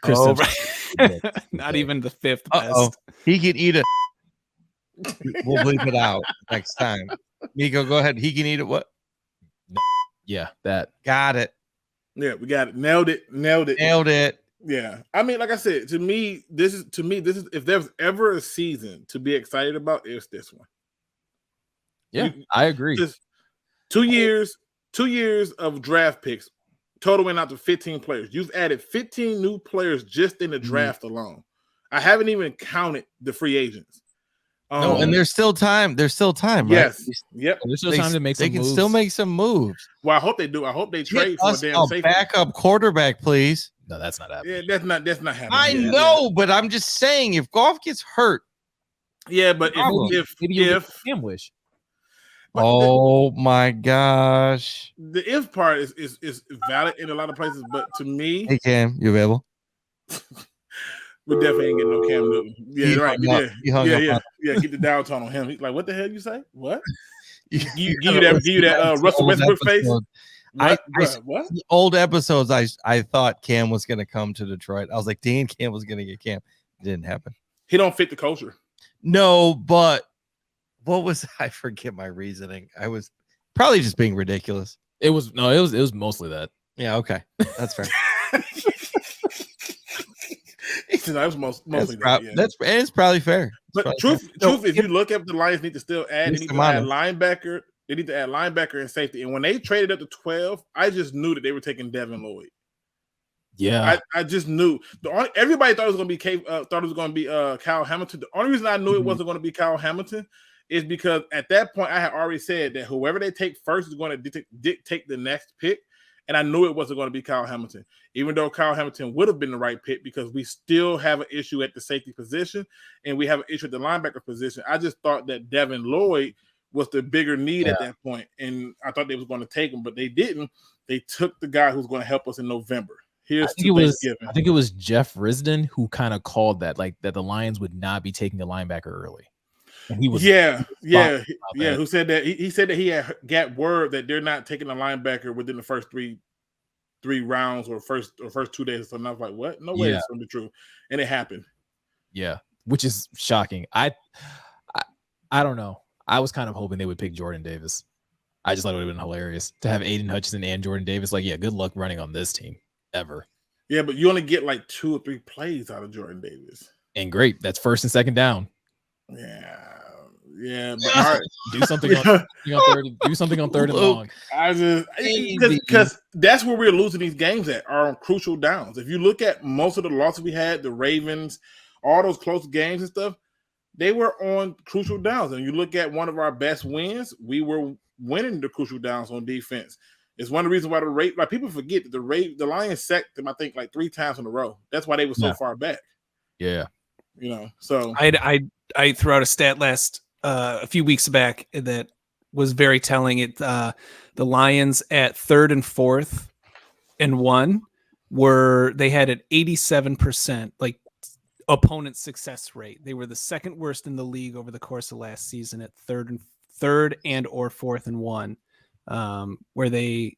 Chris Sims, not even the 5th best. He can eat it. We'll bleep it out next time. Nico, go ahead. He can eat it. What? Yeah, that. Got it. Yeah, we got it. Nailed it. Yeah. I mean, like I said, to me, this is if there's ever a season to be excited about, it's this one. Yeah, I agree. Just 2 years of draft picks, totaling out to 15 players. You've added 15 new players just in the draft alone. I haven't even counted the free agents. No, and there's still time. There's still time, right? Yes. Yep. There's still time to make some moves. They can still make some moves. Well, I hope they do. I hope they trade for a damn safety. Backup quarterback, please. No, that's not happening. Yeah, that's not happening. I know, but I'm just saying, if Goff gets hurt. Yeah, but if Cam wish. Oh my gosh. The if part is valid in a lot of places, but to me, hey Cam, you available? We definitely ain't getting no Cam Newton. Yeah, right. Get the downtown on him. He's like, what the hell you say? What? Give you that Russell Westbrook face. What? The old episodes, I thought Cam was going to come to Detroit. I was like, dang, Cam was going to get Cam. It didn't happen. He don't fit the culture. No, but what was I forget my reasoning? I was probably just being ridiculous. It was mostly that. Yeah, okay, that's fair. That was mostly that. It's probably fair. But truth, if you look at the Lions need to still add, they need to add linebacker. They need to add linebacker and safety. And when they traded up to 12, I just knew that they were taking Devin Lloyd. Yeah, I just knew. Everybody thought it was going to be Kyle Hamilton. The only reason I knew it wasn't going to be Kyle Hamilton is because at that point I had already said that whoever they take first is going to dictate the next pick. And I knew it wasn't going to be Kyle Hamilton, even though Kyle Hamilton would have been the right pick because we still have an issue at the safety position and we have an issue at the linebacker position. I just thought that Devin Lloyd was the bigger need at that point, and I thought they was going to take him, but they didn't. They took the guy who's going to help us in November. I think it was Jeff Risdon who kind of called that, like that the Lions would not be taking a linebacker early. And he was who said that he said that he had got word that they're not taking a linebacker within the first three rounds or first 2 days. So I was like, what? No way that's going to be true. And it happened. Yeah, which is shocking. I don't know. I was kind of hoping they would pick Jordan Davis. I just thought it would have been hilarious to have Aidan Hutchinson and Jordan Davis. Like, yeah, good luck running on this team ever. Yeah, but you only get like 2 or 3 plays out of Jordan Davis. And great. That's first and second down. Yeah, but all right. do something on third and long. Because that's where we're losing these games are on crucial downs. If you look at most of the losses we had, the Ravens, all those close games and stuff, they were on crucial downs. And you look at one of our best wins, we were winning the crucial downs on defense. It's one of the reasons why people forget that the Lions sacked them, I think, like 3 times in a row. That's why they were so far back. Yeah. So I threw out a stat a few weeks back that was very telling. The Lions at 3rd and 4th and 1 they had an 87% like opponent success rate. They were the second worst in the league over the course of last season at 3rd and or 4th and 1, where the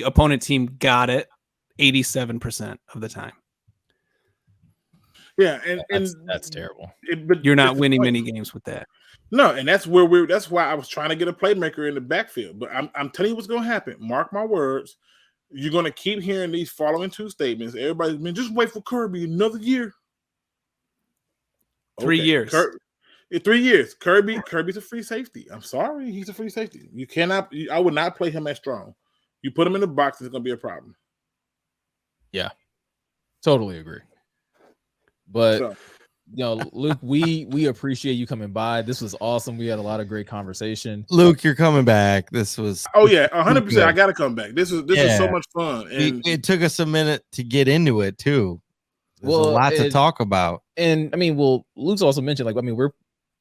opponent team got it 87% of the time. Yeah, and that's terrible. But you're not winning many games with that. No, and that's where that's why I was trying to get a playmaker in the backfield. But I'm telling you what's going to happen. Mark my words. You're going to keep hearing these following 2 statements. Everybody's been just wait for Kirby another year. 3 years. 3 years. Kirby's a free safety. I'm sorry, he's a free safety. You cannot. I would not play him as strong. You put him in the box, it's going to be a problem. Yeah, totally agree. But Luke, we appreciate you coming by. This was awesome. We had a lot of great conversation. Luke, you're coming back. This was 100%. I gotta come back. This was so much fun. And it took us a minute to get into it too. There's a lot to talk about. And I mean, Luke's also mentioned, we're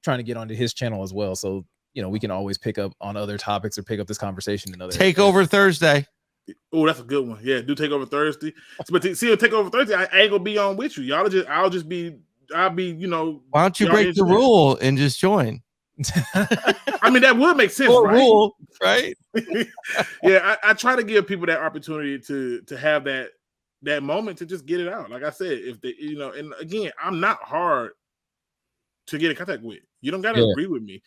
trying to get onto his channel as well. So, we can always pick up on other topics or pick up this conversation in other Takeover Thursday. Oh, that's a good one. Yeah, do Takeover Thursday. But Takeover Thursday, I ain't gonna be on with you. I'll be, Why don't you break the rule and just join? I mean, that would make sense, right? Rule, right? Yeah, I try to give people that opportunity to have that moment to just get it out. Like I said, if they, and again, I'm not hard to get in contact with. You don't gotta agree with me.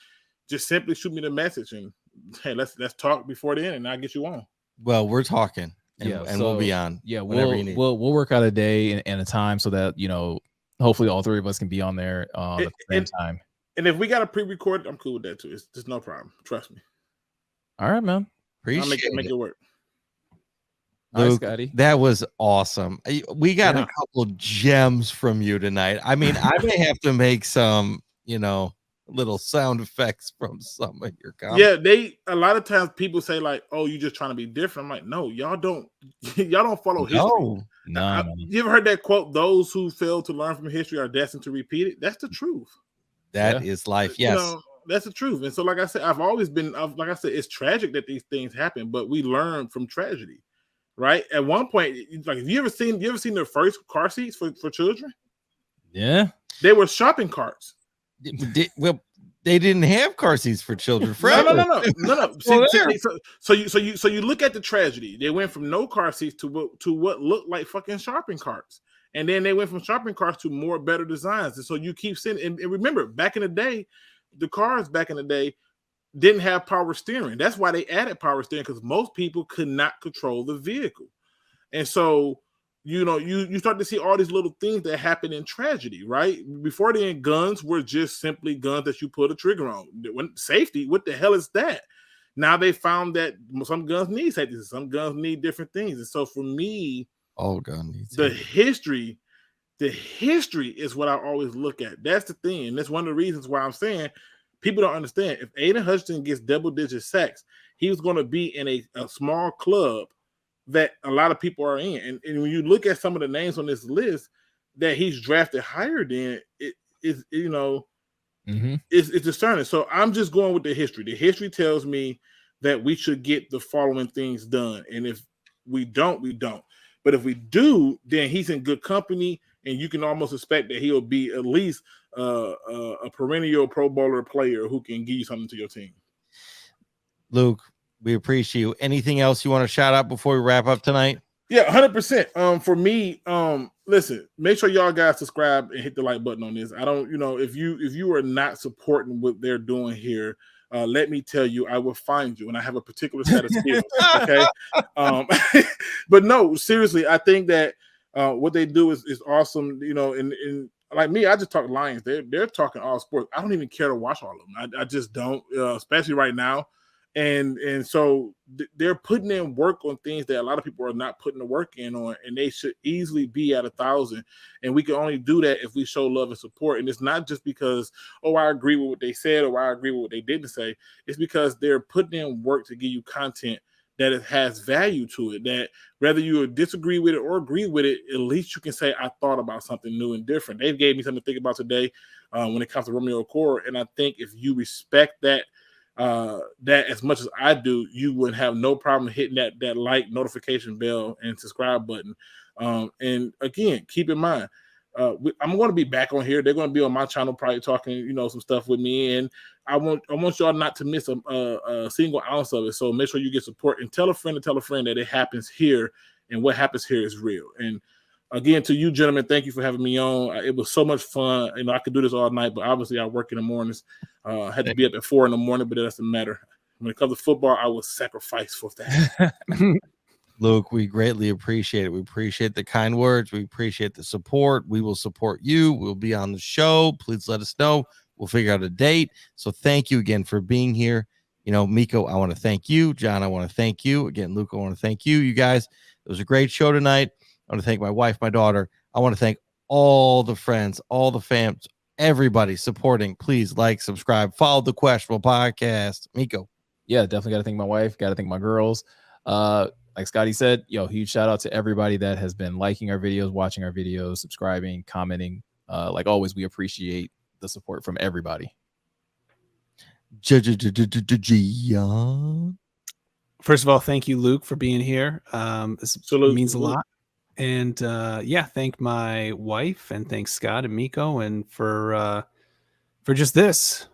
Just simply shoot me the message and hey, let's talk before the end, and I'll get you on. Well, we're talking, and we'll be on. Yeah, we'll work out a day and a time so that hopefully all 3 of us can be on there at the same time. And if we got a pre-record, I'm cool with that too. It's just no problem. Trust me. All right, man. I'll make it work. Luke, that was awesome. We got a couple gems from you tonight. I mean, I may have to make some, little sound effects from some of your comments. Yeah, a lot of times people say like, "Oh, you just trying to be different." I'm like, no, y'all don't follow history. No. You ever heard that quote? Those who fail to learn from history are destined to repeat it. That's the truth. That is life. Yes, that's the truth. And so, like I said, it's tragic that these things happen, but we learn from tragedy, right? At one point, like, have you ever seen the first car seats for children? Yeah, they were shopping carts. Well, they didn't have car seats for children forever. No. So you look at the tragedy. They went from no car seats to what looked like fucking shopping carts, and then they went from shopping carts to more better designs. And so you keep seeing. And remember, back in the day, the cars didn't have power steering. That's why they added power steering, because most people could not control the vehicle, and so. You start to see all these little things that happen in tragedy, right? Before then, guns were just simply guns that you put a trigger on. When safety, what the hell is that? Now they found that some guns need safety, some guns need different things. And so for me, all guns need safety. The history is what I always look at. That's the thing. And that's one of the reasons why I'm saying people don't understand. If Aidan Hutchinson gets double-digit sacks, he was going to be in a small club that a lot of people are in. And when you look at some of the names on this list that he's drafted higher than, it is, you know, it's discerning. So I'm just going with the history. The history tells me that we should get the following things done. And if we don't, we don't. But if we do, then he's in good company, and you can almost expect that he'll be at least a perennial Pro Bowler player who can give you something to your team. Luke, we appreciate you. Anything else you want to shout out before we wrap up tonight? Yeah, 100%. For me, listen, make sure y'all guys subscribe and hit the like button on this. I don't, you know, if you are not supporting what they're doing here, let me tell you, I will find you, and I have a particular set of skills. Okay, but no, seriously, I think that what they do is awesome. You know, and like me, I just talk Lions. They're talking all sports. I don't even care to watch all of them. I just don't, especially right now. And so they're putting in work on things that a lot of people are not putting the work in on, and they should easily be at 1,000. And we can only do that if we show love and support. And it's not just because, oh, I agree with what they said or I agree with what they didn't say. It's because they're putting in work to give you content that it has value to it, that whether you disagree with it or agree with it, at least you can say, I thought about something new and different. They gave me something to think about today when it comes to Romeo Okudah. And I think if you respect that as much as I do, you would have no problem hitting that like, notification bell, and subscribe button. And again, keep in mind, I'm going to be back on here. They're going to be on my channel, probably talking, you know, some stuff with me. And I want y'all not to miss a single ounce of it. So make sure you get support, and tell a friend that it happens here, and what happens here is real. And again, to you gentlemen, thank you for having me on. It was so much fun. You know, I could do this all night, but obviously I work in the mornings. Had to be up at 4 a.m, but it doesn't matter. When it comes to football, I will sacrifice for that. Luke, we greatly appreciate it. We appreciate the kind words. We appreciate the support. We will support you. We'll be on the show. Please let us know. We'll figure out a date. So thank you again for being here. You know, Miko, I want to thank you. John, I want to thank you. Again, Luke, I want to thank you. You guys, it was a great show tonight. I want to thank my wife, my daughter. I want to thank all the friends, all the fams, everybody supporting. Please like, subscribe, follow the Questionable Podcast. Miko. Yeah, definitely got to thank my wife. Got to thank my girls. Like Scotty said, huge shout out to everybody that has been liking our videos, watching our videos, subscribing, commenting. Like always, we appreciate the support from everybody. First of all, thank you, Luke, for being here. This means a lot. And thank my wife, and thanks Scott and Miko, and for just this,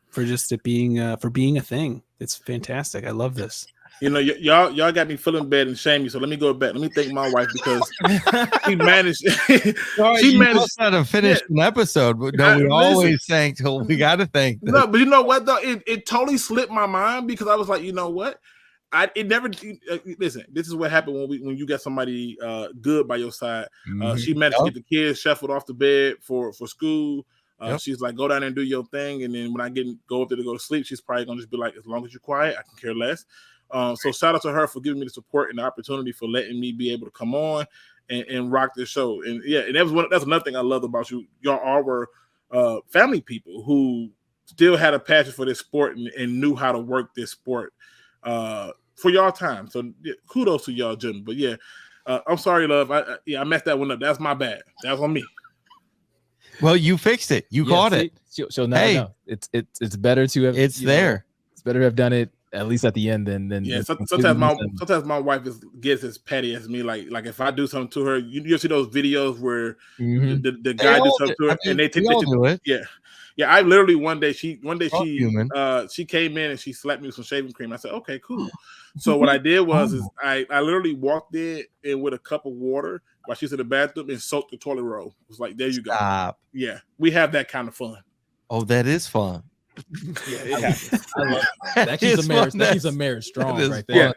for just it being for being a thing. It's fantastic. I love this. You know, y'all got me feeling bad and shamey. So let me go back. Let me thank my wife, because she managed. She managed to finish an episode, but no, we always thank. We got to thank them. No, but you know what though? It totally slipped my mind, because I was like, you know what? Listen, this is what happened when you got somebody good by your side. She managed to get the kids shuffled off the bed for school. She's like, go down there and do your thing. And then when I go up there to go to sleep, she's probably gonna just be like, as long as you're quiet, I can care less. So shout out to her for giving me the support and the opportunity, for letting me be able to come on and rock this show. And and that's another thing I loved about you. Y'all all were family people who still had a passion for this sport and knew how to work this sport for y'all time. So kudos to y'all, gentlemen. But I'm sorry, love. I messed that one up. That's my bad. That's on me. Well, you fixed it. You caught it. So now, it's better to have. It's there. It's better to have done it at least at the end than sometimes my wife gets as petty as me. Like if I do something to her, you see those videos where the guy do something to her, and they do it. Yeah. I literally one day she came in and she slapped me with some shaving cream. I said, okay, cool. So what I did was I literally walked in and with a cup of water while she's in the bathroom and soaked the toilet roll. It was like, there you go. Yeah, we have that kind of fun. Oh, that is fun. Yeah, it happens. That keeps a marriage strong right there.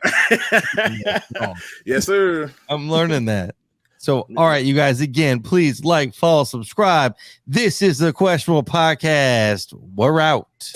Yeah. Yes, sir. I'm learning that. So, all right, you guys, again, please like, follow, subscribe. This is the Questionable Podcast. We're out.